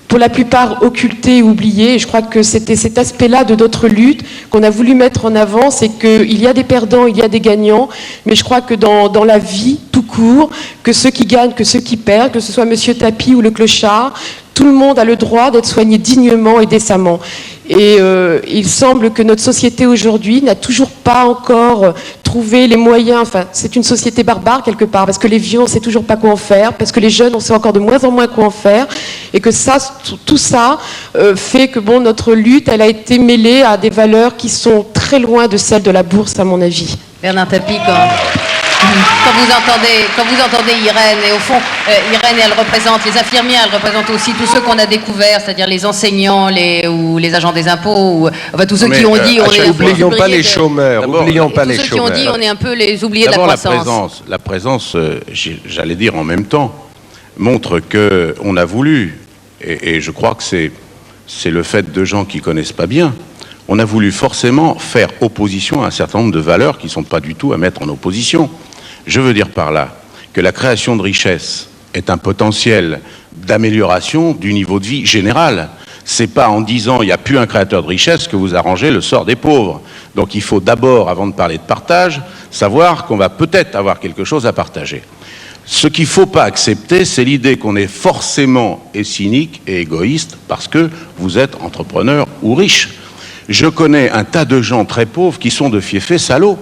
pour la plupart occulté et oublié. Et je crois que c'était cet aspect-là de notre lutte qu'on a voulu mettre en avant, c'est qu'il y a des perdants, il y a des gagnants, mais je crois que dans la vie, tout court, que ceux qui gagnent, que ceux qui perdent, que ce soit Monsieur Tapie ou le clochard, tout le monde a le droit d'être soigné dignement et décemment. Et il semble que notre société aujourd'hui n'a toujours pas encore trouvé les moyens, enfin c'est une société barbare quelque part, parce que les vieux on ne sait toujours pas quoi en faire, parce que les jeunes on sait encore de moins en moins quoi en faire, et que ça, tout ça fait que bon, notre lutte elle a été mêlée à des valeurs qui sont très loin de celles de la bourse à mon avis. Bernard Tapie, quand vous entendez Irène, et au fond, Irène, elle représente les infirmières, elle représente aussi tous ceux qu'on a découverts, c'est-à-dire les enseignants, ou les agents des impôts, ou enfin tous ceux qui ont dit... N'oublions pas les chômeurs, n'oublions pas les chômeurs. Tous ceux qui ont dit on est un peu les oubliés de la croissance. La présence, j'allais dire en même temps, montre qu'on a voulu, et je crois que c'est le fait de gens qui connaissent pas bien, on a voulu forcément faire opposition à un certain nombre de valeurs qui ne sont pas du tout à mettre en opposition. Je veux dire par là que la création de richesse est un potentiel d'amélioration du niveau de vie général. C'est pas en disant il n'y a plus un créateur de richesse que vous arrangez le sort des pauvres. Donc il faut d'abord, avant de parler de partage, savoir qu'on va peut-être avoir quelque chose à partager. Ce qu'il ne faut pas accepter, c'est l'idée qu'on est forcément et cynique et égoïste parce que vous êtes entrepreneur ou riche. Je connais un tas de gens très pauvres qui sont de fiefés salauds,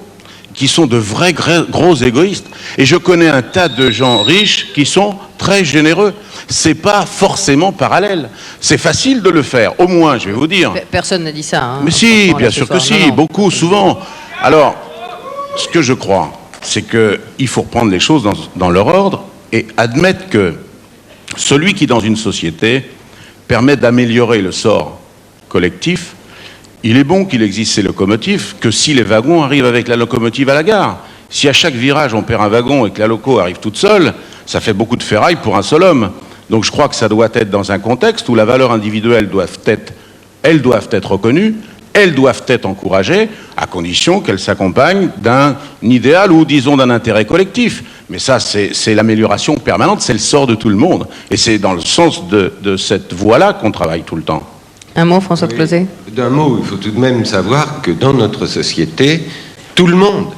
qui sont de vrais gros égoïstes. Et je connais un tas de gens riches qui sont très généreux. C'est pas forcément parallèle. C'est facile de le faire, au moins, je vais vous dire. Personne n'a dit ça. Hein, mais si, bien sûr que si, beaucoup, souvent. Alors, ce que je crois, c'est qu'il faut reprendre les choses dans leur ordre et admettre que celui qui, dans une société, permet d'améliorer le sort collectif, il est bon qu'il existe ces locomotives, que si les wagons arrivent avec la locomotive à la gare. Si à chaque virage on perd un wagon et que la loco arrive toute seule, ça fait beaucoup de ferraille pour un seul homme. Donc je crois que ça doit être dans un contexte où la valeur individuelle doivent être reconnues, elles doivent être encouragées, à condition qu'elles s'accompagnent d'un idéal ou disons d'un intérêt collectif. Mais ça, c'est l'amélioration permanente, c'est le sort de tout le monde. Et c'est dans le sens de cette voie-là qu'on travaille tout le temps. Un mot, François Closet. D'un mot, il faut tout de même savoir que dans notre société, tout le monde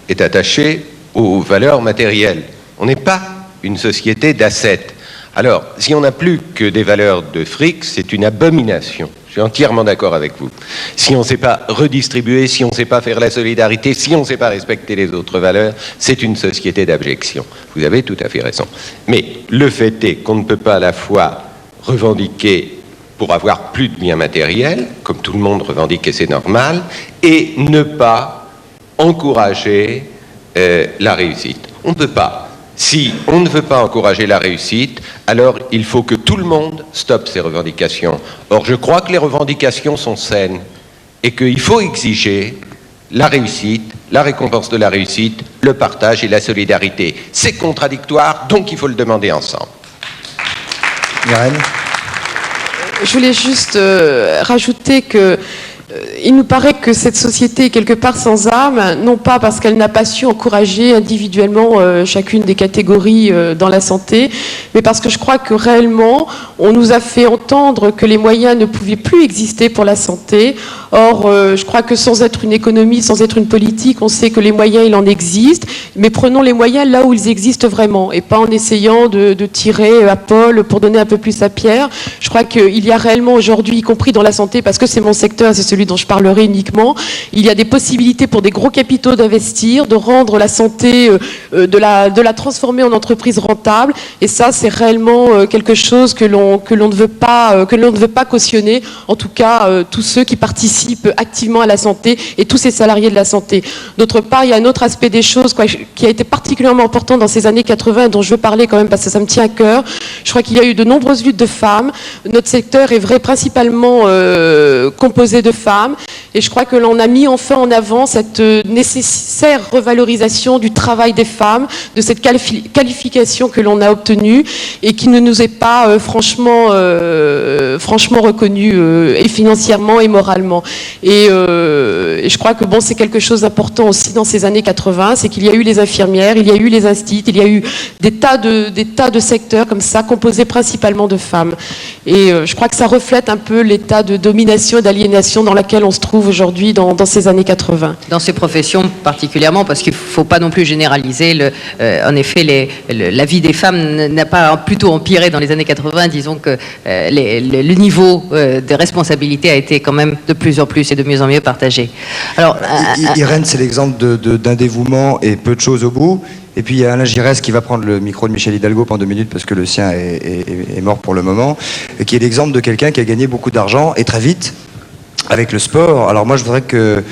est attaché aux valeurs matérielles. On n'est pas une société d'assets. Alors, si on n'a plus que des valeurs de fric, c'est une abomination. Je suis entièrement d'accord avec vous. Si on ne sait pas redistribuer, si on ne sait pas faire la solidarité, si on ne sait pas respecter les autres valeurs, c'est une société d'abjection. Vous avez tout à fait raison. Mais le fait est qu'on ne peut pas à la fois revendiquer pour avoir plus de biens matériels, comme tout le monde revendique et c'est normal, et ne pas encourager la réussite. On ne peut pas. Si on ne veut pas encourager la réussite, alors il faut que tout le monde stoppe ces revendications. Or, je crois que les revendications sont saines et qu'il faut exiger la réussite, la récompense de la réussite, le partage et la solidarité. C'est contradictoire, donc il faut le demander ensemble. Irène ? Je voulais juste rajouter que il nous paraît que cette société est quelque part sans âme, non pas parce qu'elle n'a pas su encourager individuellement chacune des catégories dans la santé, mais parce que je crois que réellement, on nous a fait entendre que les moyens ne pouvaient plus exister pour la santé. Or, je crois que sans être une économie, sans être une politique, on sait que les moyens, il en existe, mais prenons les moyens là où ils existent vraiment, et pas en essayant de tirer à Paul pour donner un peu plus à Pierre. Je crois qu'il y a réellement aujourd'hui, y compris dans la santé, parce que c'est mon secteur, c'est celui celui dont je parlerai uniquement. Il y a des possibilités pour des gros capitaux d'investir, de rendre la santé, de la transformer en entreprise rentable. Et ça, c'est réellement quelque chose que l'on ne veut pas cautionner. En tout cas, tous ceux qui participent activement à la santé et tous ces salariés de la santé. D'autre part, il y a un autre aspect des choses qui a été particulièrement important dans ces années 80 dont je veux parler quand même parce que ça me tient à cœur. Je crois qu'il y a eu de nombreuses luttes de femmes. Notre secteur est principalement composé de femmes et je crois que l'on a mis enfin en avant cette nécessaire revalorisation du travail des femmes, de cette qualification que l'on a obtenue et qui ne nous est pas franchement reconnue et financièrement et moralement. Et je crois que c'est quelque chose d'important aussi dans ces années 80, c'est qu'il y a eu les infirmières, il y a eu les instituts, il y a eu des tas de secteurs comme ça, composés principalement de femmes. Et je crois que ça reflète un peu l'état de domination et d'aliénation dans laquelle on se trouve aujourd'hui dans ces années 80. Dans ces professions particulièrement, parce qu'il ne faut pas non plus généraliser. En effet, la vie des femmes n'a pas plutôt empiré dans les années 80. Disons que le niveau de responsabilité a été quand même de plus en plus et de mieux en mieux partagé. Alors, Irène, c'est l'exemple d'un dévouement et peu de choses au bout. Et puis il y a Alain Giresse qui va prendre le micro de Michel Hidalgo pendant 2 minutes parce que le sien est mort pour le moment, et qui est l'exemple de quelqu'un qui a gagné beaucoup d'argent et très vite avec le sport. Alors moi je voudrais que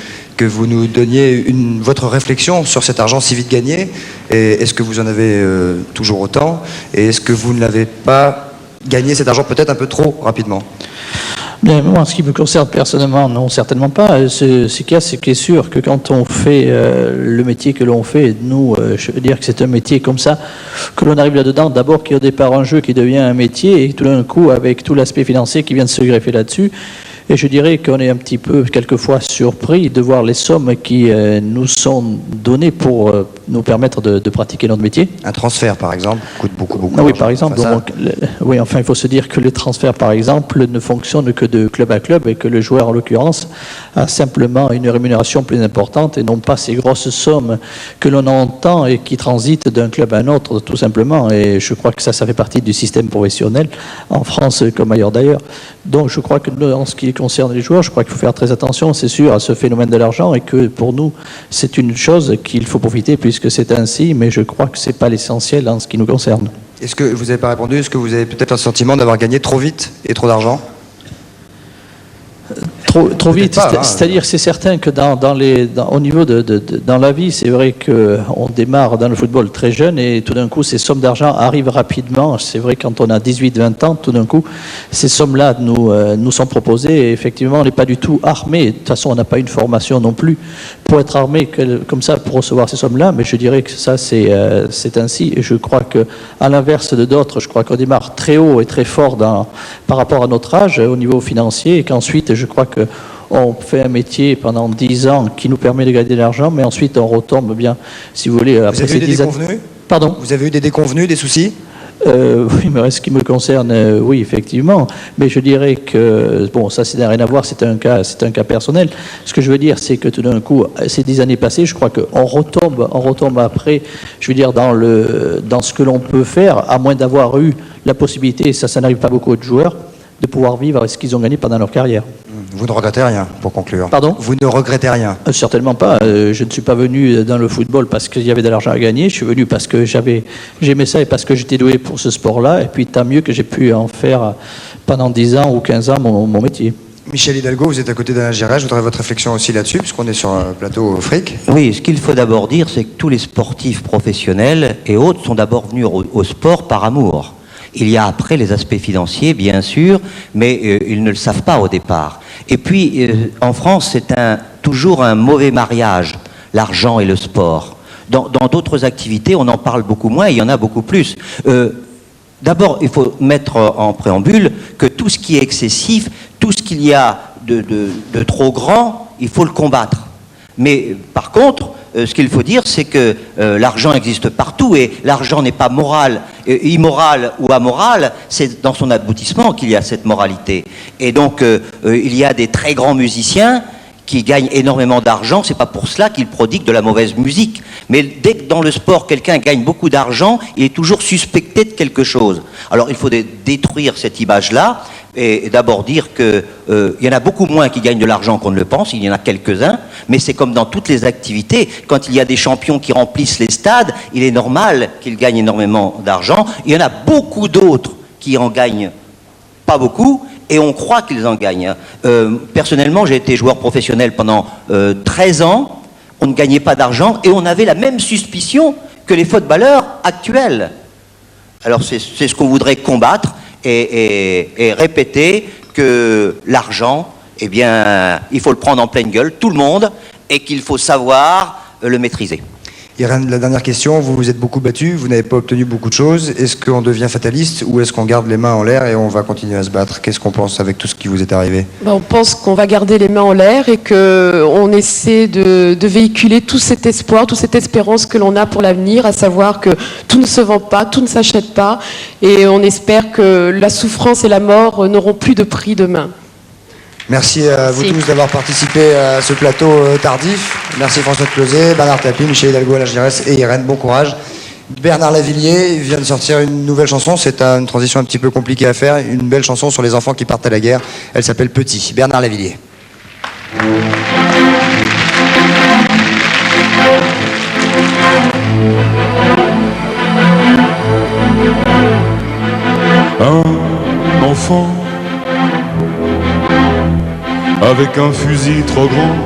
vous nous donniez votre réflexion sur cet argent si vite gagné. Et est-ce que vous en avez toujours autant? Et est-ce que vous ne l'avez pas gagné cet argent peut-être un peu trop rapidement? Bien, moi, en ce qui me concerne personnellement, non, certainement pas. Ce qu'il y a, c'est qu'il est sûr que quand on fait le métier que l'on fait, nous, je veux dire que c'est un métier comme ça, que l'on arrive là-dedans, d'abord qu'il y a au départ un jeu qui devient un métier, et tout d'un coup, avec tout l'aspect financier qui vient de se greffer là-dessus, et je dirais qu'on est un petit peu, quelquefois, surpris de voir les sommes qui nous sont données pour nous permettre de pratiquer notre métier. Un transfert, par exemple, coûte beaucoup. Ah oui, par exemple. Enfin, il faut se dire que les transferts, par exemple, ne fonctionnent que de club à club et que le joueur, en l'occurrence, a simplement une rémunération plus importante et non pas ces grosses sommes que l'on entend et qui transitent d'un club à un autre, tout simplement. Et je crois que ça fait partie du système professionnel, en France comme ailleurs d'ailleurs. Donc, je crois que en ce qui concerne les joueurs, je crois qu'il faut faire très attention, c'est sûr, à ce phénomène de l'argent et que pour nous, c'est une chose qu'il faut profiter puisque c'est ainsi, mais je crois que ce n'est pas l'essentiel en ce qui nous concerne. Est-ce que vous n'avez pas répondu? Est-ce que vous avez peut-être un sentiment d'avoir gagné trop vite et trop d'argent? Trop vite, c'est-à-dire c'est certain que au niveau dans la vie, c'est vrai qu'on démarre dans le football très jeune et tout d'un coup ces sommes d'argent arrivent rapidement. C'est vrai quand on a 18-20 ans, tout d'un coup ces sommes-là nous sont proposées et effectivement on n'est pas du tout armé. De toute façon on n'a pas une formation non plus pour être armé comme ça pour recevoir ces sommes-là, mais je dirais que ça c'est ainsi et je crois qu'à l'inverse de d'autres, je crois qu'on démarre très haut et très fort par rapport à notre âge au niveau financier et qu'ensuite je crois que on fait un métier pendant 10 ans qui nous permet de gagner de l'argent, mais ensuite on retombe bien, si vous voulez, après ces 10 ans. Pardon ? Vous avez eu des déconvenus, des soucis ? Oui, mais ce qui me concerne, oui, effectivement. Mais je dirais que, bon, ça, ça n'a rien à voir, c'est un cas personnel. Ce que je veux dire, c'est que tout d'un coup, ces 10 années passées, je crois qu'on retombe après, je veux dire, dans ce que l'on peut faire, à moins d'avoir eu la possibilité, et ça n'arrive pas beaucoup de joueurs, de pouvoir vivre avec ce qu'ils ont gagné pendant leur carrière. Vous ne regrettez rien, pour conclure? Pardon? Vous ne regrettez rien? Certainement pas. Je ne suis pas venu dans le football parce qu'il y avait de l'argent à gagner. Je suis venu parce que j'aimais ça et parce que j'étais doué pour ce sport-là. Et puis tant mieux que j'ai pu en faire pendant 10 ans ou 15 ans mon métier. Michel Hidalgo, vous êtes à côté d'Alain Giresse. Je voudrais votre réflexion aussi là-dessus, puisqu'on est sur un plateau fric. Oui, ce qu'il faut d'abord dire, c'est que tous les sportifs professionnels et autres sont d'abord venus au sport par amour. Il y a après les aspects financiers, bien sûr, mais ils ne le savent pas au départ. Et puis, en France, c'est toujours un mauvais mariage, l'argent et le sport. Dans d'autres activités, on en parle beaucoup moins et il y en a beaucoup plus. D'abord, il faut mettre en préambule que tout ce qui est excessif, tout ce qu'il y a de trop grand, il faut le combattre. Mais par contre, ce qu'il faut dire, c'est que l'argent existe partout et l'argent n'est pas moral, immoral ou amoral, c'est dans son aboutissement qu'il y a cette moralité. Et donc, il y a des très grands musiciens qui gagnent énormément d'argent, c'est pas pour cela qu'ils prodiguent de la mauvaise musique. Mais dès que dans le sport, quelqu'un gagne beaucoup d'argent, il est toujours suspecté de quelque chose. Alors, il faut détruire cette image-là, et d'abord dire qu'il y en a beaucoup moins qui gagnent de l'argent qu'on ne le pense, il y en a quelques-uns, mais c'est comme dans toutes les activités, quand il y a des champions qui remplissent les stades, il est normal qu'ils gagnent énormément d'argent. Il y en a beaucoup d'autres qui en gagnent pas beaucoup, et on croit qu'ils en gagnent. Personnellement, j'ai été joueur professionnel pendant 13 ans, on ne gagnait pas d'argent, et on avait la même suspicion que les footballeurs actuels. Alors c'est ce qu'on voudrait combattre, et répéter que l'argent, eh bien, il faut le prendre en pleine gueule, tout le monde, et qu'il faut savoir le maîtriser. Irène, la dernière question, vous vous êtes beaucoup battu, vous n'avez pas obtenu beaucoup de choses. Est-ce qu'on devient fataliste ou est-ce qu'on garde les mains en l'air et on va continuer à se battre? Qu'est-ce qu'on pense avec tout ce qui vous est arrivé? On pense qu'on va garder les mains en l'air et qu'on essaie de véhiculer tout cet espoir, toute cette espérance que l'on a pour l'avenir, à savoir que tout ne se vend pas, tout ne s'achète pas, et on espère que la souffrance et la mort n'auront plus de prix demain. Merci à vous tous d'avoir participé à ce plateau tardif. Merci François de Closet, Bernard Tapie, Michel Hidalgo, Alain Giresse et Irène, bon courage. Bernard Lavillier vient de sortir une nouvelle chanson, c'est une transition un petit peu compliquée à faire, une belle chanson sur les enfants qui partent à la guerre. Elle s'appelle Petit. Bernard Lavillier. Un enfant avec un fusil trop grand,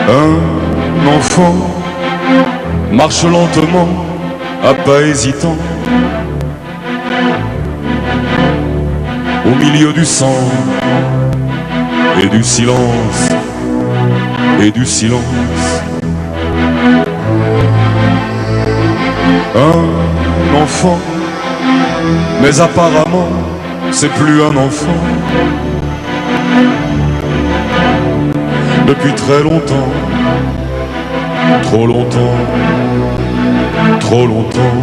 un enfant marche lentement, à pas hésitant, au milieu du sang et du silence, et du silence. Un enfant, mais apparemment c'est plus un enfant. Depuis très longtemps, trop longtemps, trop longtemps.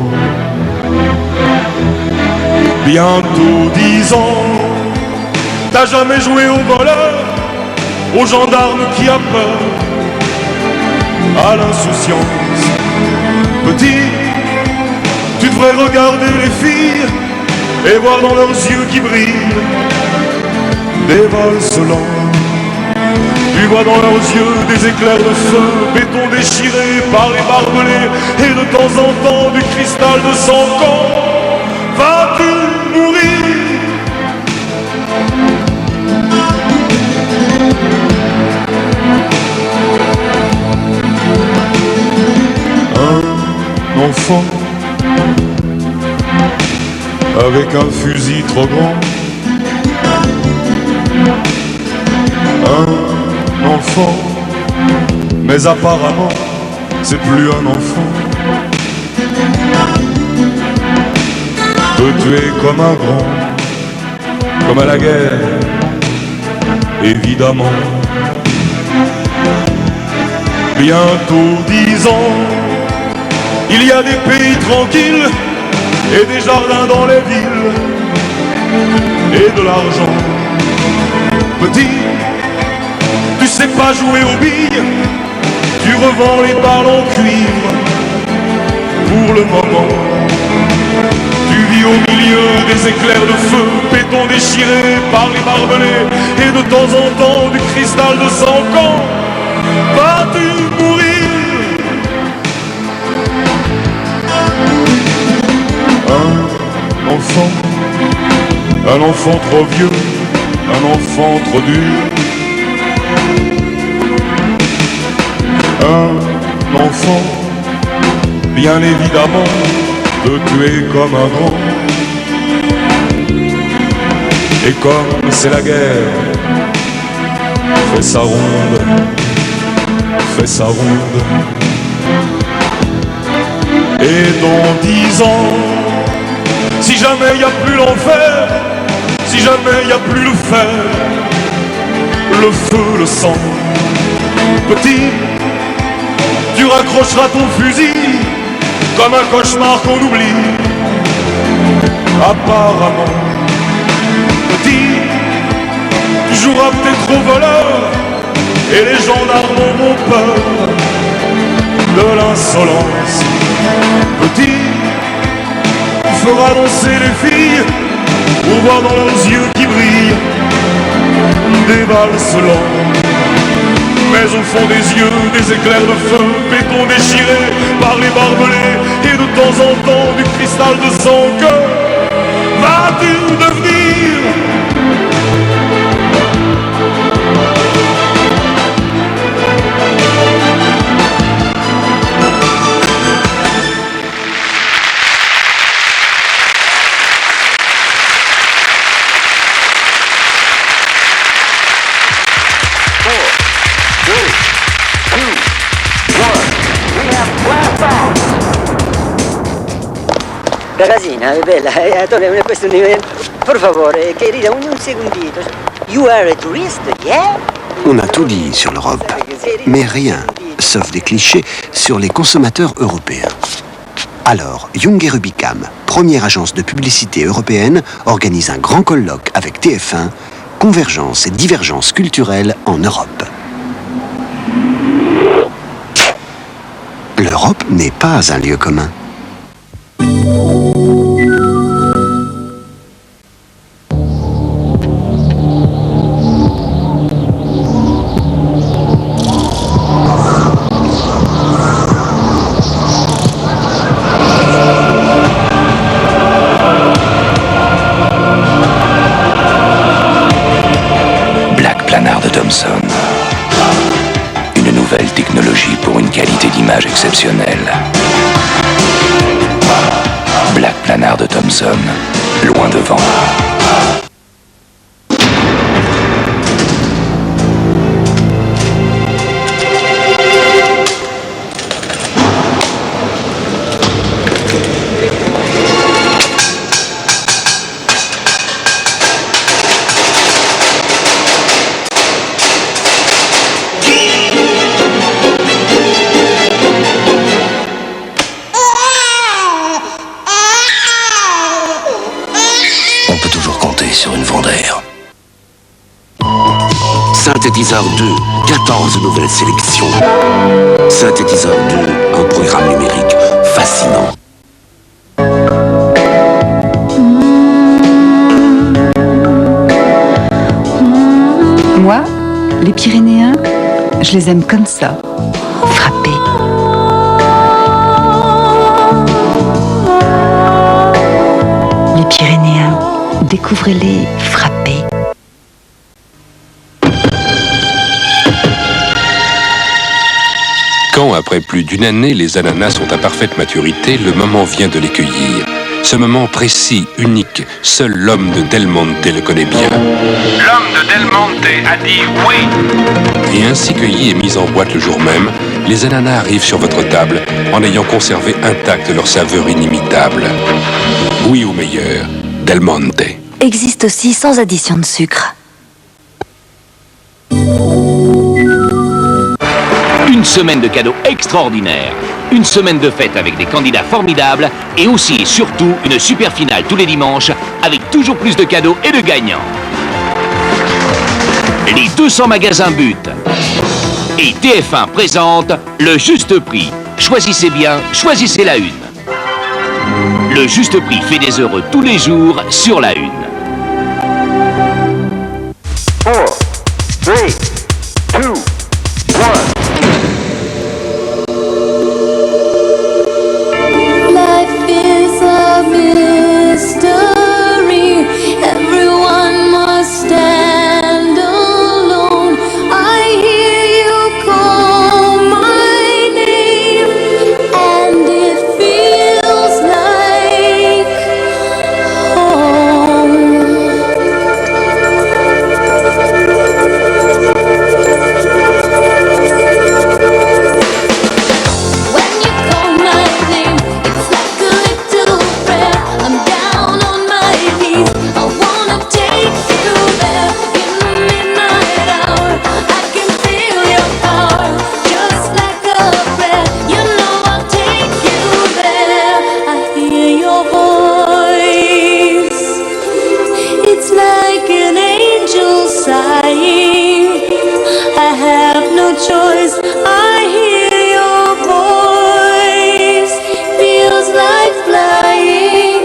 Bientôt 10 ans, t'as jamais joué au voleur, au gendarme qui a peur, à l'insouciance. Petit, tu devrais regarder les filles et voir dans leurs yeux qui brillent des valses lents. Tu vois dans leurs yeux des éclairs de feu, béton déchiré par les barbelés, et de temps en temps du cristal de sang. Quand vas-tu mourir? Un enfant avec un fusil trop grand, un enfant, mais apparemment c'est plus un enfant. Peut tuer comme un grand, comme à la guerre, évidemment. Bientôt 10 ans, il y a des pays tranquilles et des jardins dans les villes, et de l'argent. Petit, tu sais pas jouer aux billes, tu revends les balles en cuivre. Pour le moment, tu vis au milieu des éclairs de feu, béton déchiré par les barbelés, et de temps en temps du cristal de sang. Quand vas-tu mourir? Un enfant trop vieux, un enfant trop dur, un enfant, bien évidemment, de tuer comme un grand. Et comme c'est la guerre, fais sa ronde, fais sa ronde. Et dans 10 ans, si jamais y a plus l'enfer, si jamais y a plus le fer, le feu, le sang, petit, tu raccrocheras ton fusil comme un cauchemar qu'on oublie. Apparemment, petit, tu joueras peut-être au voleur et les gendarmes auront peur de l'insolence. Petit, fera danser les filles, on voit dans leurs yeux qui brillent des valses lentes. Mais au fond des yeux, des éclairs de feu, béton déchiré par les barbelés, et de temps en temps du cristal de sang. Que vas-tu devenir? Ragazzina, bella, Antonio, questo per favore, querida, un segundito. You are a tourist, yeah? On a tout dit sur l'Europe, mais rien, sauf des clichés, sur les consommateurs européens. Alors, Young et Rubicam, première agence de publicité européenne, organise un grand colloque avec TF1, Convergence et divergence culturelle en Europe. L'Europe n'est pas un lieu commun. Une nouvelle technologie pour une qualité d'image exceptionnelle. Black Planar de Thomson, loin devant. Sur une Vendère. Synthétiseur 2, 14 nouvelles sélections. Synthétiseur 2, un programme numérique fascinant. Moi, les Pyrénéens, je les aime comme ça, frappés. Les Pyrénéens, découvrez-les frappés. Quand, après plus d'une année, les ananas sont à parfaite maturité, le moment vient de les cueillir. Ce moment précis, unique, seul l'homme de Del Monte le connaît bien. L'homme de Del Monte a dit oui. Et ainsi cueillis et mis en boîte le jour même, les ananas arrivent sur votre table en ayant conservé intacte leur saveur inimitable. Oui au meilleur, Del Monte. Existe aussi sans addition de sucre. Une semaine de cadeaux extraordinaires. Une semaine de fête avec des candidats formidables et aussi et surtout une super finale tous les dimanches avec toujours plus de cadeaux et de gagnants. Les 200 magasins But et TF1 présente le juste prix. Choisissez bien, choisissez la une. Le juste prix fait des heureux tous les jours sur la une. 4, 3, 2, 1. Life is a mystery. Everyone must stand alone. I hear you call my name, and it feels like home. When you call my name, it's like a little prayer. I'm down on my knees. I wanna take you there in the midnight hour. I can feel your power, just like a prayer. You know I'll take you there. I hear your voice. It's like an angel sighing. I have no choice. I hear your voice. Feels like flying.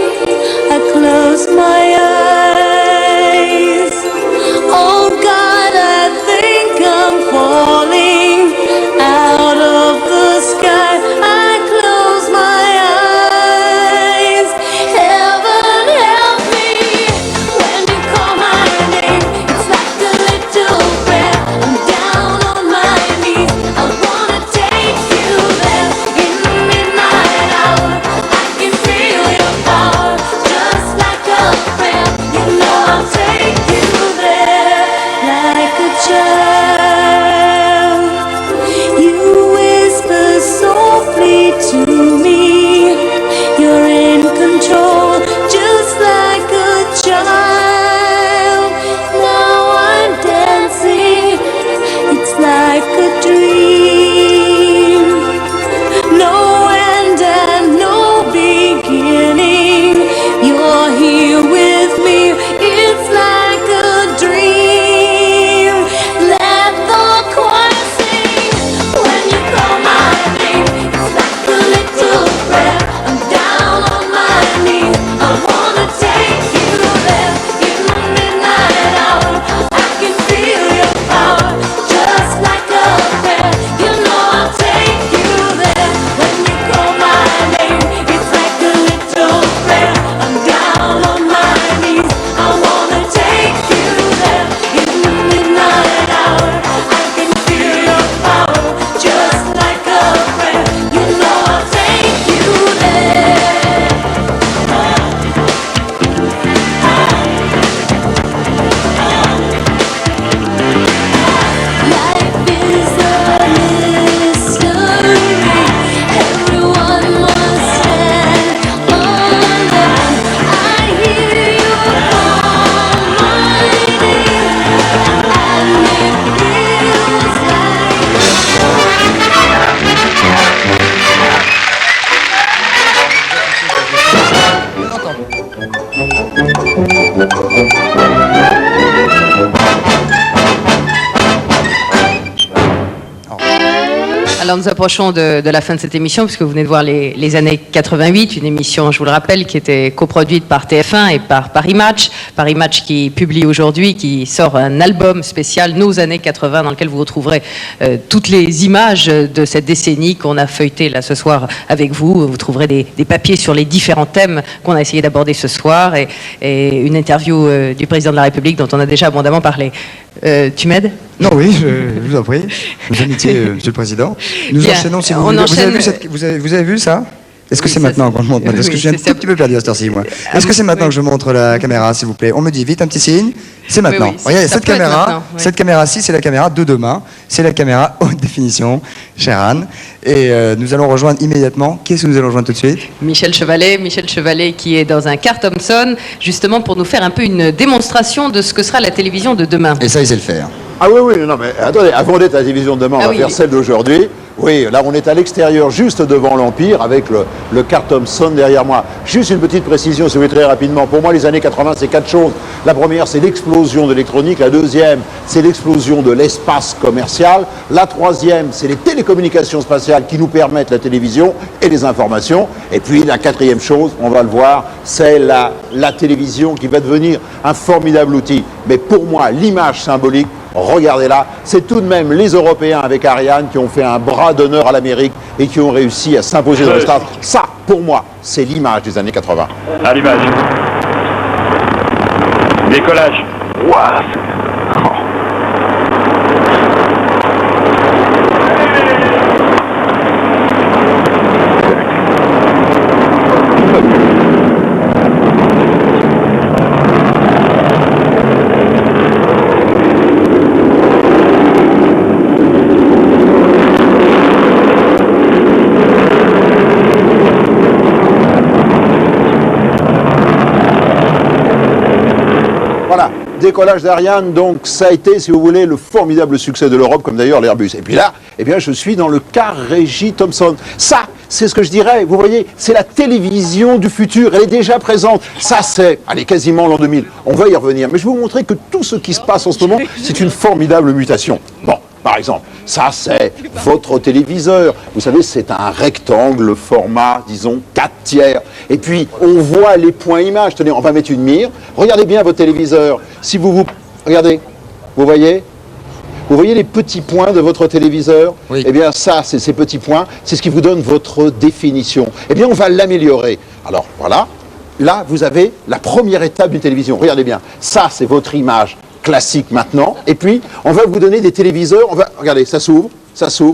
Alors nous approchons de la fin de cette émission, puisque vous venez de voir les années 88, une émission, je vous le rappelle, qui était coproduite par TF1 et par Paris Match. Paris Match qui publie aujourd'hui, qui sort un album spécial Nos années 80, dans lequel vous retrouverez toutes les images de cette décennie qu'on a feuilletées là ce soir avec vous. Vous trouverez des papiers sur les différents thèmes qu'on a essayé d'aborder ce soir et une interview du président de la République dont on a déjà abondamment parlé. Tu m'aides? Non, oui, je vous en prie. Nos amitiés, Monsieur le Président. Nous Bien, enchaînons, si vous on voulez. enchaîne- Vous avez vu ça? Est-ce que Oui, c'est ça, maintenant qu'on le montre? Parce que oui, je suis un c'est tout petit peu perdu à cette heure-ci, moi. Est-ce que c'est maintenant que je montre la caméra, s'il vous plaît? On me dit vite un petit signe. C'est maintenant. oui, Regardez, ça cette peut être caméra, maintenant, oui. cette caméra-ci, c'est la caméra de demain. C'est la caméra haute définition, chère Anne. Et nous allons rejoindre immédiatement. Qu'est-ce que nous allons rejoindre tout de suite? Michel Chevalet qui est dans un car Thomson, justement pour nous faire un peu une démonstration de ce que sera la télévision de demain. Et ça, il sait le faire. Ah oui, oui, non, mais attendez, avant d'être à la télévision de demain, on Ah va oui, faire oui. celle d'aujourd'hui. Oui, là, on est à l'extérieur, juste devant l'Empire, avec le car Thomson derrière moi. Juste une petite précision, si vous voulez, très rapidement. Pour moi, les années 80, c'est 4 choses. La première, c'est l'explosion de l'électronique. La deuxième, c'est l'explosion de l'espace commercial. La troisième, c'est les télécommunications spatiales qui nous permettent la télévision et les informations. Et puis, la quatrième chose, on va le voir, c'est la télévision qui va devenir un formidable outil. Mais pour moi, l'image symbolique, regardez-la, c'est tout de même les Européens avec Ariane qui ont fait un bras d'honneur à l'Amérique et qui ont réussi à s'imposer dans l'espace. Ça, pour moi, c'est l'image des années 80. Allumage. Décollage. Waouh. Voilà, décollage d'Ariane, donc ça a été, si vous voulez, le formidable succès de l'Europe, comme d'ailleurs l'Airbus. Et puis là, eh bien, je suis dans le car Régie Thomson. Ça, c'est ce que je dirais, vous voyez, c'est la télévision du futur, elle est déjà présente. Ça, c'est, allez, quasiment l'an 2000. On va y revenir, mais je vais vous montrer que tout ce qui se passe en ce moment, c'est une formidable mutation. Bon, par exemple, ça, c'est votre téléviseur. Vous savez, c'est un rectangle, format, disons, 4 tiers. Et puis, on voit les points images. Tenez, on va mettre une mire. Regardez bien votre téléviseur. Si vous regardez, vous voyez les petits points de votre téléviseur? Oui. Eh bien, ça, c'est ces petits points, c'est ce qui vous donne votre définition. Eh bien, on va l'améliorer. Alors, voilà. Là, vous avez la première étape d'une télévision. Regardez bien. Ça, c'est votre image classique maintenant. Et puis, on va vous donner des téléviseurs. Regardez, ça s'ouvre,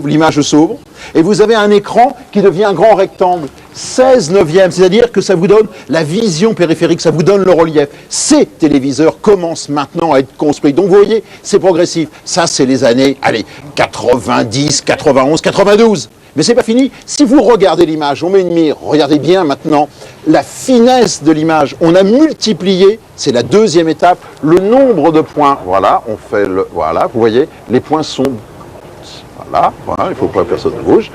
l'image s'ouvre. Et vous avez un écran qui devient un grand rectangle. 16/9, c'est-à-dire que ça vous donne la vision périphérique, ça vous donne le relief. Ces téléviseurs commencent maintenant à être construits. Donc vous voyez, c'est progressif. Ça, c'est les années, allez, 90, 91, 92. Mais c'est pas fini. Si vous regardez l'image, on met une mire, regardez bien maintenant la finesse de l'image. On a multiplié, c'est la deuxième étape, le nombre de points. Voilà, on fait le, voilà, vous voyez, les points sont, voilà, il faut pas que personne ne bouge.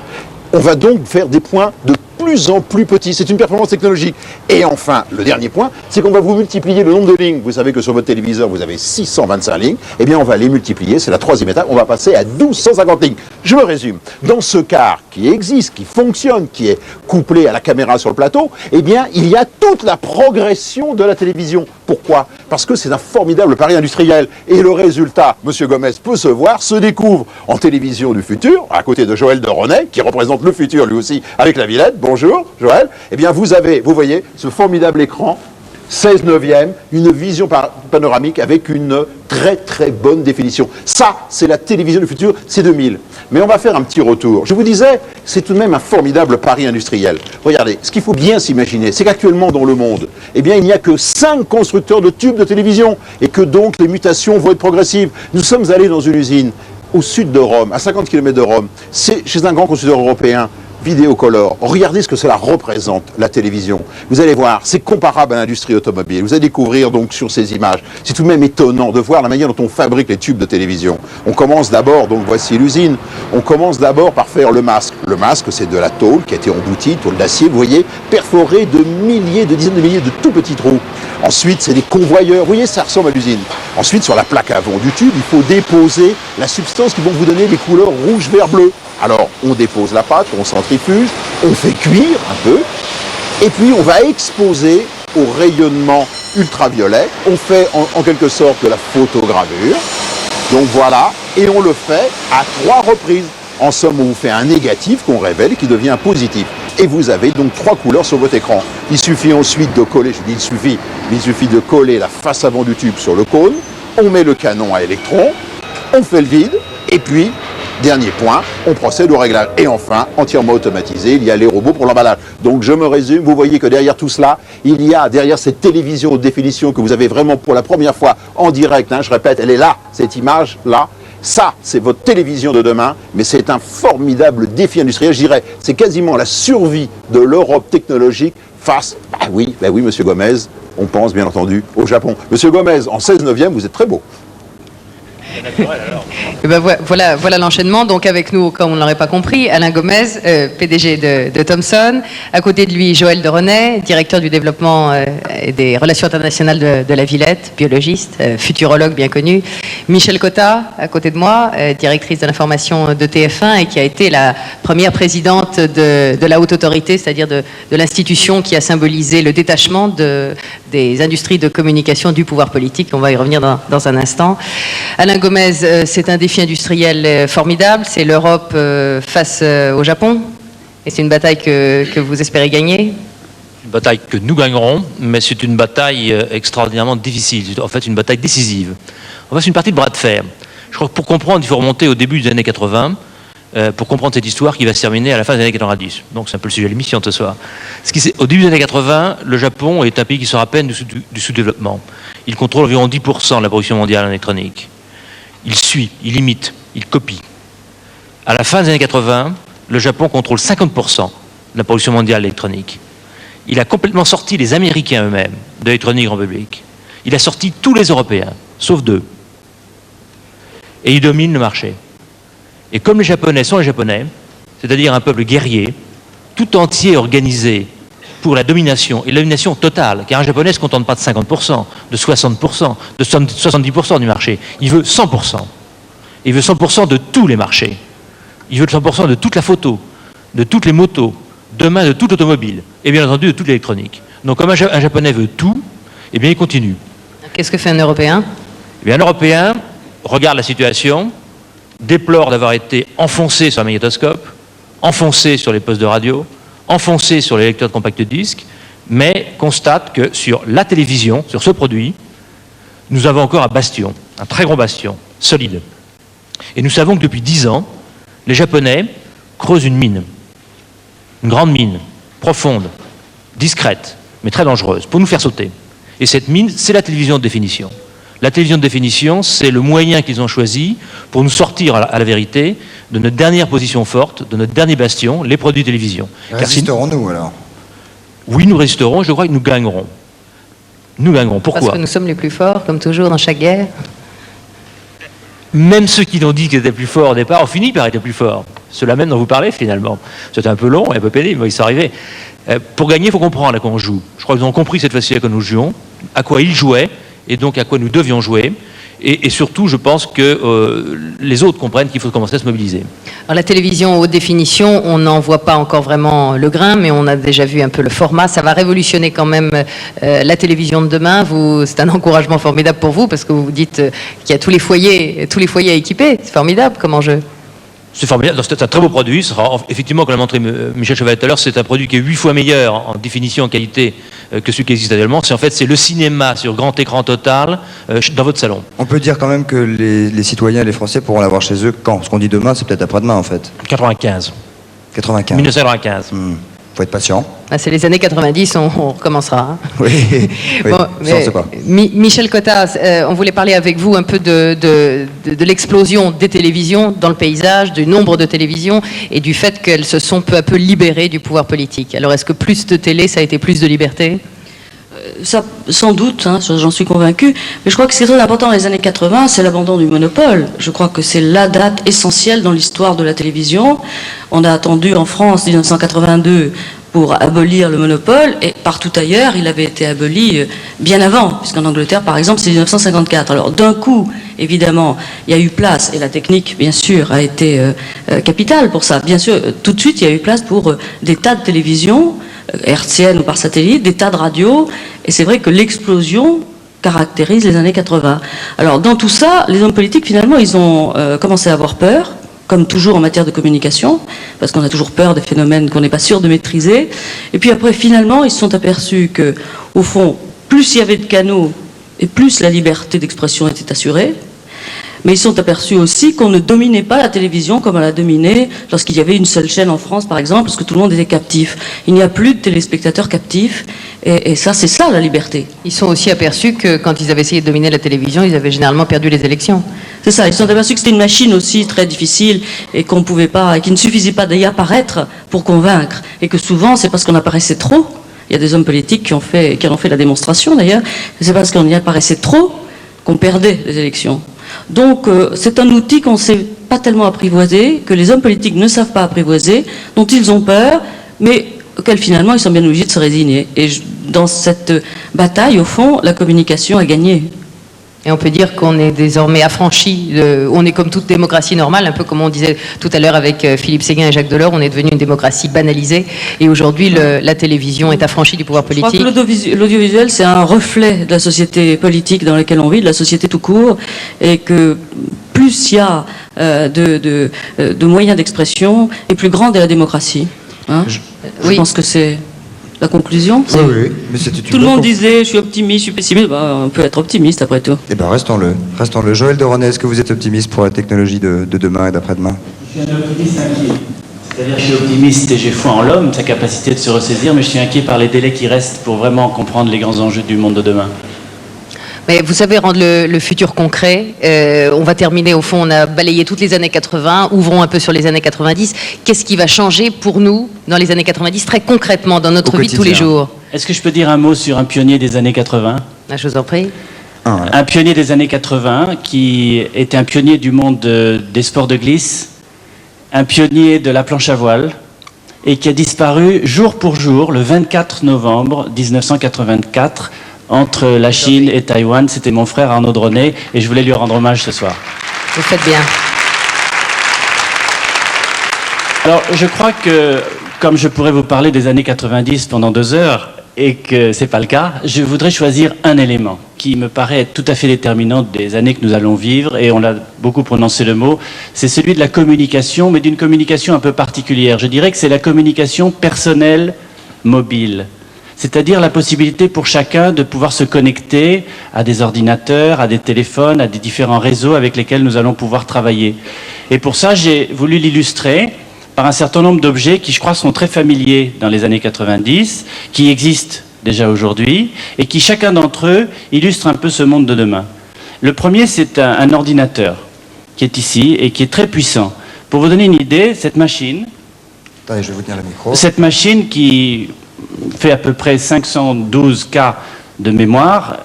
On va donc faire des points de plus en plus petits. C'est une performance technologique. Et enfin, le dernier point, c'est qu'on va vous multiplier le nombre de lignes. Vous savez que sur votre téléviseur, vous avez 625 lignes. Eh bien, on va les multiplier. C'est la troisième étape. On va passer à 1250 lignes. Je me résume. Dans ce car qui existe, qui fonctionne, qui est couplé à la caméra sur le plateau, eh bien, il y a toute la progression de la télévision. Pourquoi? Parce que c'est un formidable pari industriel. Et le résultat, Monsieur Gomez peut se voir, se découvre en télévision du futur, à côté de Joël de René, qui représente le futur lui aussi, avec la Villette. Bonjour, Joël. Eh bien, vous voyez, ce formidable écran, 16/9, une vision panoramique avec une très très bonne définition. Ça, c'est la télévision du futur, c'est 2000. Mais on va faire un petit retour. Je vous disais, c'est tout de même un formidable pari industriel. Regardez, ce qu'il faut bien s'imaginer, c'est qu'actuellement dans le monde, eh bien, il n'y a que 5 constructeurs de tubes de télévision et que donc les mutations vont être progressives. Nous sommes allés dans une usine au sud de Rome, à 50 km de Rome. C'est chez un grand constructeur européen. Vidéocolor. Regardez ce que cela représente, la télévision. Vous allez voir, c'est comparable à l'industrie automobile. Vous allez découvrir donc sur ces images. C'est tout de même étonnant de voir la manière dont on fabrique les tubes de télévision. On commence d'abord, donc voici l'usine, on commence d'abord par faire le masque. Le masque, c'est de la tôle qui a été emboutie, tôle d'acier, vous voyez, perforée de milliers, de dizaines de milliers de tout petits trous. Ensuite, c'est des convoyeurs. Vous voyez, ça ressemble à l'usine. Ensuite, sur la plaque avant du tube, il faut déposer la substance qui va vous donner les couleurs rouge, vert, bleu. Alors, on dépose la pâte, on centrifuge, on fait cuire un peu, et puis on va exposer au rayonnement ultraviolet. On fait en quelque sorte de la photogravure. Donc voilà, et on le fait à 3 reprises. En somme, on vous fait un négatif qu'on révèle qui devient positif. Et vous avez donc 3 couleurs sur votre écran. Il suffit ensuite de coller, je dis il suffit de coller la face avant du tube sur le cône, on met le canon à électrons, on fait le vide, et puis, dernier point, on procède au réglage. Et enfin, entièrement automatisé, il y a les robots pour l'emballage. Donc je me résume, vous voyez que derrière tout cela, il y a derrière cette télévision haute définition que vous avez vraiment pour la première fois en direct, je répète, elle est là, cette image-là. Ça, c'est votre télévision de demain, mais c'est un formidable défi industriel. Je dirais, c'est quasiment la survie de l'Europe technologique face, bah oui, Monsieur Gomez, on pense bien entendu au Japon. Monsieur Gomez, en 16/9, vous êtes très beau. Et ben voilà l'enchaînement. Donc avec nous, comme on ne l'aurait pas compris, Alain Gomez, PDG de Thomson. À côté de lui, Joël de René, directeur du développement et des relations internationales de la Villette, biologiste, futurologue bien connu. Michel Cotta, à côté de moi, directrice de l'information de TF1 et qui a été la première présidente de la haute autorité, c'est-à-dire de l'institution qui a symbolisé le détachement des industries de communication du pouvoir politique. On va y revenir dans un instant. Alain Gomez, c'est un défi industriel formidable. C'est l'Europe face au Japon. Et c'est une bataille que vous espérez gagner? Une bataille que nous gagnerons, mais c'est une bataille extraordinairement difficile. En fait, une bataille décisive. En fait, c'est une partie de bras de fer. Je crois que pour comprendre, il faut remonter au début des années 80, pour comprendre cette histoire qui va se terminer à la fin des années 90. Donc c'est un peu le sujet de l'émission de ce soir. Au début des années 80, le Japon est un pays qui sort à peine du sous-développement. Il contrôle environ 10% de la production mondiale en électronique. Il suit, il imite, il copie. À la fin des années 80, le Japon contrôle 50% de la production mondiale électronique. Il a complètement sorti les Américains eux-mêmes de l'électronique grand public. Il a sorti tous les Européens, sauf 2. Et il domine le marché. Et comme les Japonais sont les Japonais, c'est-à-dire un peuple guerrier, tout entier organisé pour la domination, et la domination totale, car un Japonais ne se contente pas de 50%, de 60%, de 70% du marché. Il veut 100%. Il veut 100% de tous les marchés. Il veut 100% de toute la photo, de toutes les motos, demain de toute l'automobile, et bien entendu de toute l'électronique. Donc comme un Japonais veut tout, eh bien il continue. Qu'est-ce que fait un Européen? Eh bien un Européen regarde la situation, déplore d'avoir été enfoncé sur un magnétoscope, enfoncé sur les postes de radio, enfoncé sur les lecteurs de compact disque, mais constate que sur la télévision, sur ce produit, nous avons encore un bastion, un très gros bastion, solide. Et nous savons que depuis 10 ans, les Japonais creusent une mine, une grande mine, profonde, discrète, mais très dangereuse, pour nous faire sauter. Et cette mine, c'est la télévision de définition. La télévision de définition, c'est le moyen qu'ils ont choisi pour nous sortir à la vérité de notre dernière position forte, de notre dernier bastion, les produits télévision. Résisterons-nous alors? Oui, nous résisterons, je crois que nous gagnerons. Nous gagnerons. Pourquoi? Parce que nous sommes les plus forts, comme toujours dans chaque guerre. Même ceux qui l'ont dit qu'ils étaient plus forts au départ ont fini par être plus forts. Ceux-là même dont vous parlez finalement. C'était un peu long et un peu pénible, mais ils sont arrivés. Pour gagner, il faut comprendre à quoi on joue. Je crois qu'ils ont compris cette fois-ci à quoi nous jouions, à quoi ils jouaient, et donc à quoi nous devions jouer. Et surtout, je pense que les autres comprennent qu'il faut commencer à se mobiliser. Alors, la télévision haute définition, on n'en voit pas encore vraiment le grain, mais on a déjà vu un peu le format. Ça va révolutionner quand même la télévision de demain. C'est un encouragement formidable pour vous, parce que vous dites qu'il y a tous les foyers à équiper. C'est formidable comme enjeu. C'est formidable, c'est un très beau produit. Ce sera, effectivement, comme l'a montré Michel Chevalet tout à l'heure, c'est un produit qui est 8 fois meilleur en définition, en qualité, que celui qui existe actuellement. C'est le cinéma sur grand écran total dans votre salon. On peut dire quand même que les citoyens et les Français pourront l'avoir chez eux quand? Ce qu'on dit demain, c'est peut-être après-demain en fait. 95. 95. 1995. Faut être patient. Ah, c'est les années 90, on recommencera. Hein. Oui, oui, Bon, ça on mais sait pas. Michel Cotta, on voulait parler avec vous un peu de l'explosion des télévisions dans le paysage, du nombre de télévisions et du fait qu'elles se sont peu à peu libérées du pouvoir politique. Alors est-ce que plus de télé, ça a été plus de liberté ? Ça, sans doute, hein, j'en suis convaincu. Mais je crois que ce qui est très important dans les années 80, c'est l'abandon du monopole. Je crois que c'est la date essentielle dans l'histoire de la télévision. On a attendu en France 1982 pour abolir le monopole, et partout ailleurs, il avait été aboli bien avant, puisqu'en Angleterre, par exemple, c'est 1954. Alors, d'un coup, évidemment, il y a eu place, et la technique, bien sûr, a été capitale pour ça. Bien sûr, tout de suite, il y a eu place pour des tas de télévisions, hertziennes ou par satellite, des tas de radios, et c'est vrai que l'explosion caractérise les années 80. Alors, dans tout ça, les hommes politiques, finalement, ils ont commencé à avoir peur, comme toujours en matière de communication, parce qu'on a toujours peur des phénomènes qu'on n'est pas sûr de maîtriser. Et puis après, finalement, ils se sont aperçus que, au fond, plus il y avait de canaux, et plus la liberté d'expression était assurée. Mais ils se sont aperçus aussi qu'on ne dominait pas la télévision comme on l'a dominée lorsqu'il y avait une seule chaîne en France, par exemple, parce que tout le monde était captif. Il n'y a plus de téléspectateurs captifs, et ça, c'est ça la liberté. Ils sont aussi aperçus que quand ils avaient essayé de dominer la télévision, ils avaient généralement perdu les élections. C'est ça, ils se sont aperçus que c'était une machine aussi très difficile et qu'on pouvait pas, et qu'il ne suffisait pas d'y apparaître pour convaincre, et que souvent c'est parce qu'on apparaissait trop. Il y a des hommes politiques qui en ont fait la démonstration d'ailleurs. C'est parce qu'on y apparaissait trop qu'on perdait les élections. Donc c'est un outil qu'on ne sait pas tellement apprivoiser, que les hommes politiques ne savent pas apprivoiser, dont ils ont peur, mais auxquels finalement ils sont bien obligés de se résigner. Et dans cette bataille, au fond, la communication a gagné. Et on peut dire qu'on est désormais affranchi, on est comme toute démocratie normale, un peu comme on disait tout à l'heure avec Philippe Séguin et Jacques Delors, on est devenu une démocratie banalisée, et aujourd'hui la télévision est affranchie du pouvoir politique. Je crois que l'audiovisuel, c'est un reflet de la société politique dans laquelle on vit, de la société tout court, et que plus il y a de moyens d'expression, et plus grande est la démocratie. Hein, je pense que c'est la conclusion. Oui, oui, mais c'était tout le monde disait, je suis optimiste, je suis pessimiste. Bah, on peut être optimiste après tout. Eh bien, restons-le. Restons-le. Joël de René, est-ce que vous êtes optimiste pour la technologie de demain et d'après-demain ? Je suis un optimiste inquiet. C'est-à-dire que je suis optimiste et j'ai foi en l'homme, sa capacité de se ressaisir, mais je suis inquiet par les délais qui restent pour vraiment comprendre les grands enjeux du monde de demain. Mais vous savez, rendre le futur concret, on va terminer, au fond, on a balayé toutes les années 80, ouvrons un peu sur les années 90. Qu'est-ce qui va changer pour nous dans les années 90, très concrètement, dans notre vie de tous les jours ? Est-ce que je peux dire un mot sur un pionnier des années 80 ? Je vous en prie. Un pionnier des années 80 qui était un pionnier du monde des sports de glisse, un pionnier de la planche à voile, et qui a disparu jour pour jour le 24 novembre 1984, entre la Chine et Taïwan. C'était mon frère Arnaud Dronet, et je voulais lui rendre hommage ce soir. Vous faites bien. Alors, je crois que, comme je pourrais vous parler des années 90 pendant 2 heures, et que c'est pas le cas, je voudrais choisir un élément qui me paraît être tout à fait déterminant des années que nous allons vivre, et on a beaucoup prononcé le mot, c'est celui de la communication, mais d'une communication un peu particulière. Je dirais que c'est la communication personnelle mobile. C'est-à-dire la possibilité pour chacun de pouvoir se connecter à des ordinateurs, à des téléphones, à des différents réseaux avec lesquels nous allons pouvoir travailler. Et pour ça, j'ai voulu l'illustrer par un certain nombre d'objets qui, je crois, sont très familiers dans les années 90, qui existent déjà aujourd'hui, et qui, chacun d'entre eux, illustre un peu ce monde de demain. Le premier, c'est un ordinateur qui est ici et qui est très puissant. Pour vous donner une idée, cette machine... Attendez, je vais vous tenir le micro. Cette machine qui fait à peu près 512 K de mémoire,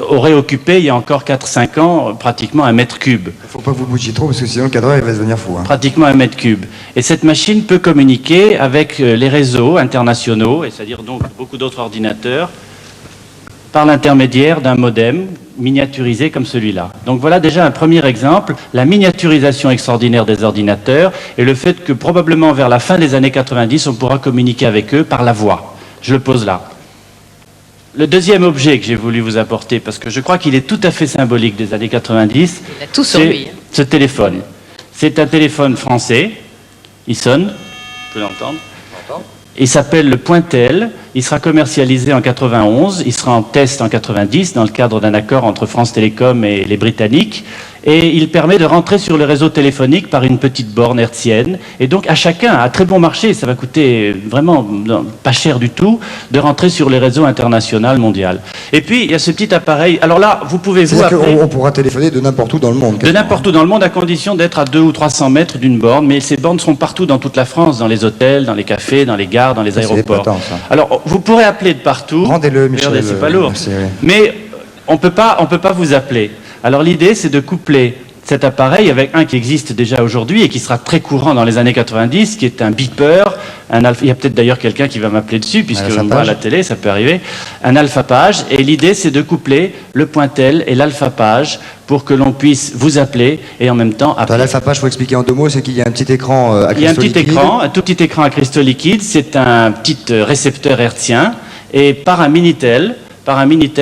aurait occupé, il y a encore 4-5 ans, pratiquement 1 mètre cube. Il ne faut pas que vous bougiez trop, parce que sinon le cadreur il va devenir fou. Hein. Pratiquement 1 mètre cube. Et cette machine peut communiquer avec les réseaux internationaux, et c'est-à-dire donc beaucoup d'autres ordinateurs, par l'intermédiaire d'un modem miniaturisé comme celui-là. Donc voilà déjà un premier exemple, la miniaturisation extraordinaire des ordinateurs, et le fait que probablement vers la fin des années 90, on pourra communiquer avec eux par la voix. Je le pose là. Le deuxième objet que j'ai voulu vous apporter, parce que je crois qu'il est tout à fait symbolique des années 90, c'est ce téléphone. C'est un téléphone français, il sonne, vous pouvez l'entendre, il s'appelle le Pointel, Il sera commercialisé en 91, il sera en test en 90 dans le cadre d'un accord entre France Télécom et les Britanniques. Et il permet de rentrer sur le réseau téléphonique par une petite borne hertzienne. Et donc à chacun, à très bon marché, ça va coûter vraiment pas cher du tout, de rentrer sur les réseaux internationaux mondial. Et puis il y a ce petit appareil. Alors là, vous pouvez vous C'est-à-dire appeler qu'on pourra téléphoner de n'importe où dans le monde. de n'importe où dans le monde, à condition d'être à 200 ou 300 mètres d'une borne. Mais ces bornes seront partout dans toute la France, dans les hôtels, dans les cafés, dans les gares, dans les Ça, c'est aéroports. épatant, ça. Alors vous pourrez appeler de partout. Rendez-le, Michel. Regardez, c'est pas lourd. Merci, oui. Mais on peut pas vous appeler. Alors l'idée, c'est de coupler cet appareil avec un qui existe déjà aujourd'hui et qui sera très courant dans les années 90, qui est un beeper, il y a peut-être d'ailleurs quelqu'un qui va m'appeler dessus, puisque on voit à la télé, ça peut arriver, un alphapage. Et l'idée, c'est de coupler le pointel et l'alphapage pour que l'on puisse vous appeler et en même temps appeler. L'alphapage, il faut expliquer en 2 mots, c'est qu'il y a un petit écran à Il y a un cristaux petit liquides. écran, un tout petit écran à cristaux liquides, c'est un petit récepteur hertzien, et par un Minitel,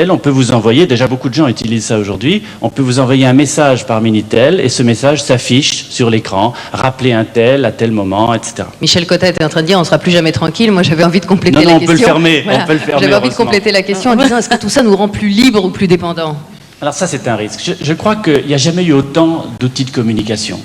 on peut vous envoyer, déjà beaucoup de gens utilisent ça aujourd'hui, on peut vous envoyer un message par Minitel et ce message s'affiche sur l'écran, rappeler un tel à tel moment, etc. Michel Cotta était en train de dire on ne sera plus jamais tranquille. Moi, j'avais envie de compléter Non, la on question. peut le fermer, Voilà. on peut le fermer, J'avais envie de heureusement. compléter la question en disant est-ce que tout ça nous rend plus libres ou plus dépendants? Alors ça, c'est un risque. Je crois qu'il n'y a jamais eu autant d'outils de communication.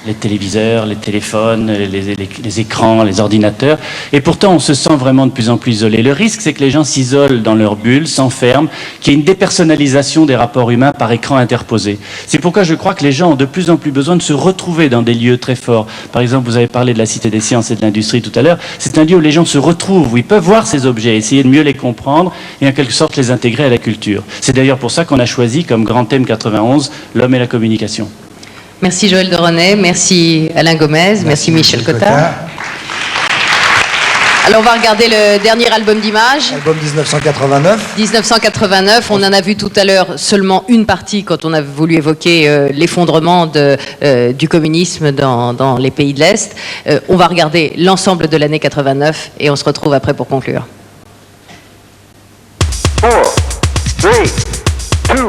Les téléviseurs, les téléphones, les écrans, les ordinateurs. Et pourtant, on se sent vraiment de plus en plus isolé. Le risque, c'est que les gens s'isolent dans leur bulle, s'enferment, qu'il y ait une dépersonnalisation des rapports humains par écran interposé. C'est pourquoi je crois que les gens ont de plus en plus besoin de se retrouver dans des lieux très forts. Par exemple, vous avez parlé de la Cité des Sciences et de l'Industrie tout à l'heure. C'est un lieu où les gens se retrouvent, où ils peuvent voir ces objets, essayer de mieux les comprendre et en quelque sorte les intégrer à la culture. C'est d'ailleurs pour ça qu'on a choisi comme grand thème 91, l'homme et la communication. Merci Joël de René, merci Alain Gomez, merci Michel Cotta. Alors on va regarder le dernier album d'images. Album 1989. 1989, on en a vu tout à l'heure seulement une partie quand on a voulu évoquer l'effondrement du communisme dans les pays de l'Est. On va regarder l'ensemble de l'année 89 et on se retrouve après pour conclure. 4, 3, 2, 1.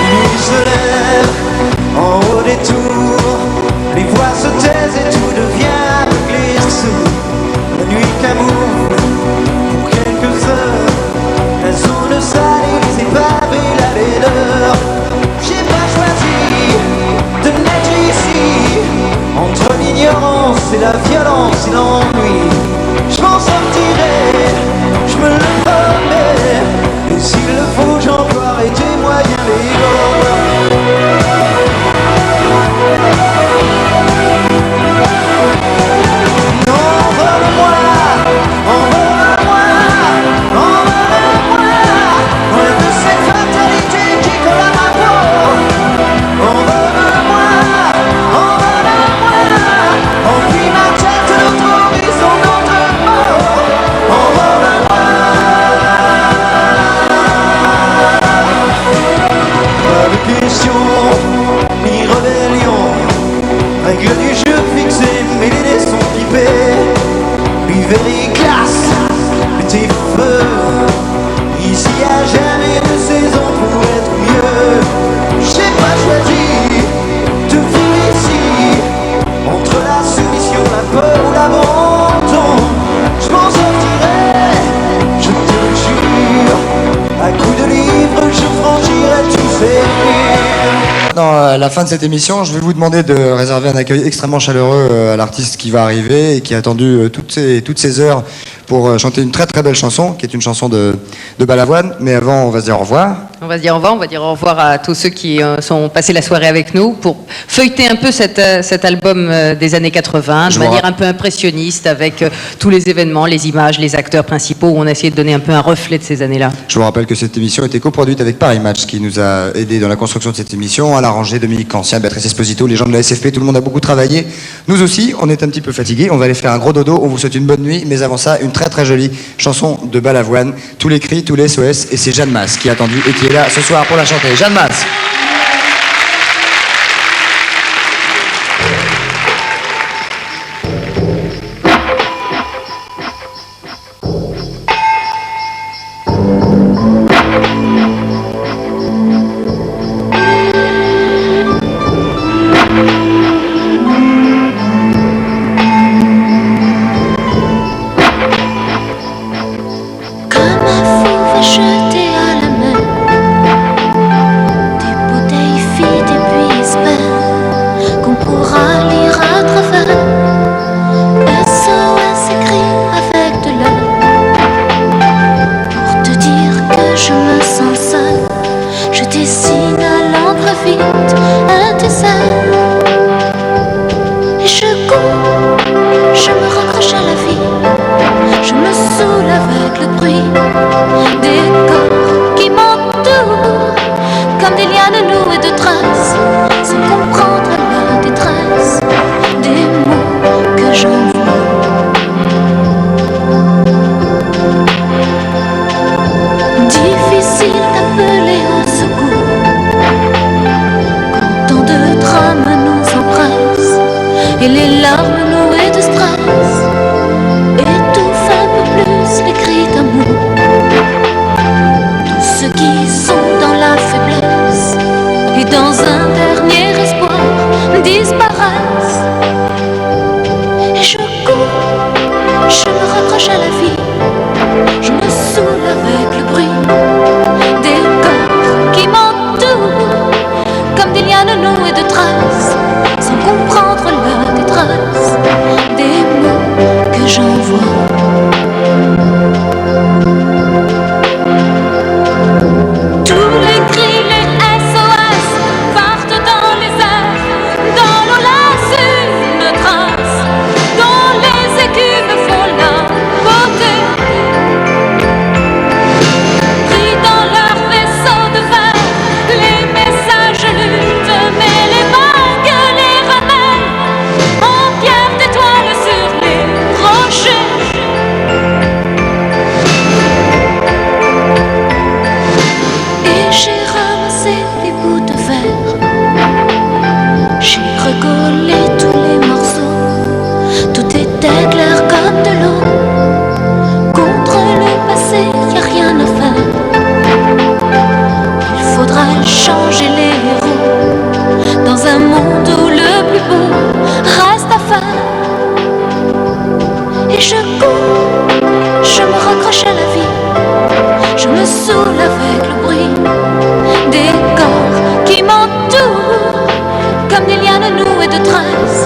Nuit se lève en haut des tours, les voix se taisent et tout devient aveuglé et sourd. La nuit camoufle pour quelques heures la zone salie, les épaves et la laideur. J'ai pas choisi de naître ici, entre l'ignorance et la violence et l'ennui. Je m'en sortirai, je me le promets, et s'il le faut j'emploierai des moyens légaux. Envole-moi, envole-moi, envole-moi, loin de cette fatalité qui colle à ma peau. Envole-moi, envole-moi, enfuis ma tête, notre horizon, notre mort. Envole-moi. Pas de question, ni rébellion, règle du jeu fixée, mais les dés sont pipés. L'hiver est glace, l'été feu, ici y'a jamais de saison pour être mieux. J'ai pas choisi de vivre ici, entre la soumission, la peur ou l'abandon. Je m'en sortirai, je te le jure, à coups de livres je franchirai tous ces murs. Dans la fin de cette émission, je vais vous demander de réserver un accueil extrêmement chaleureux à l'artiste qui va arriver et qui a attendu toutes ces heures pour chanter une très très belle chanson, qui est une chanson de Balavoine. Mais avant, on va se dire au revoir. On va se dire au revoir, on va dire au revoir à tous ceux qui sont passés la soirée avec nous pour feuilleter un peu cet album des années 80 de manière un peu impressionniste avec tous les événements, les images, les acteurs principaux où on a essayé de donner un peu un reflet de ces années-là. Je vous rappelle que cette émission a été coproduite avec Paris Match qui nous a aidé dans la construction de cette émission, à l'arranger Dominique Cancien, Béatrice Esposito, les gens de la SFP, tout le monde a beaucoup travaillé. Nous aussi, on est un petit peu fatigués, on va aller faire un gros dodo, on vous souhaite une bonne nuit, mais avant ça, une très très jolie chanson de Balavoine, tous les cris, tous les SOS, et c'est Jeanne Masse qui a attendu et qui est là ce soir pour la chanter. Jeanne Masse. cours, je me raccroche à la vie, je me saoule avec le bruit des corps qui m'entourent, comme des lianes nouées de traces, sans comprendre la détresse des mots que j'envoie. Difficile d'appeler au secours quand tant de drames nous empressent et les larmes nouées de stress étouffent un peu plus les cris d'amour. Tous ceux qui sont dans la faiblesse et dans un dernier espoir disparaissent. Et je cours, je me raccroche à la vie, je me saoule avec le bruit des corps qui m'entourent, comme des lianes nouées de traces, sans comprendre la détresse des mots que j'envoie. Tous les cris, les SOS partent dans les airs, dans l'eau une trace, dont les écumes font la beauté. Pris dans leur vaisseau de verre, les messages luttent, mais les vagues les ramènent en pierre d'étoiles sur les rochers. Et j'ai ramassé les bouts de verre, j'ai recollé tous les morceaux, tout était clair comme de l'eau. Contre le passé, y a rien à faire, il faudra changer les héros dans un monde où le plus beau reste à faire. Et je cours, je me raccroche à la vie, je me saoule avec le bruit des corps qui m'entourent, comme des lianes nouées de traces,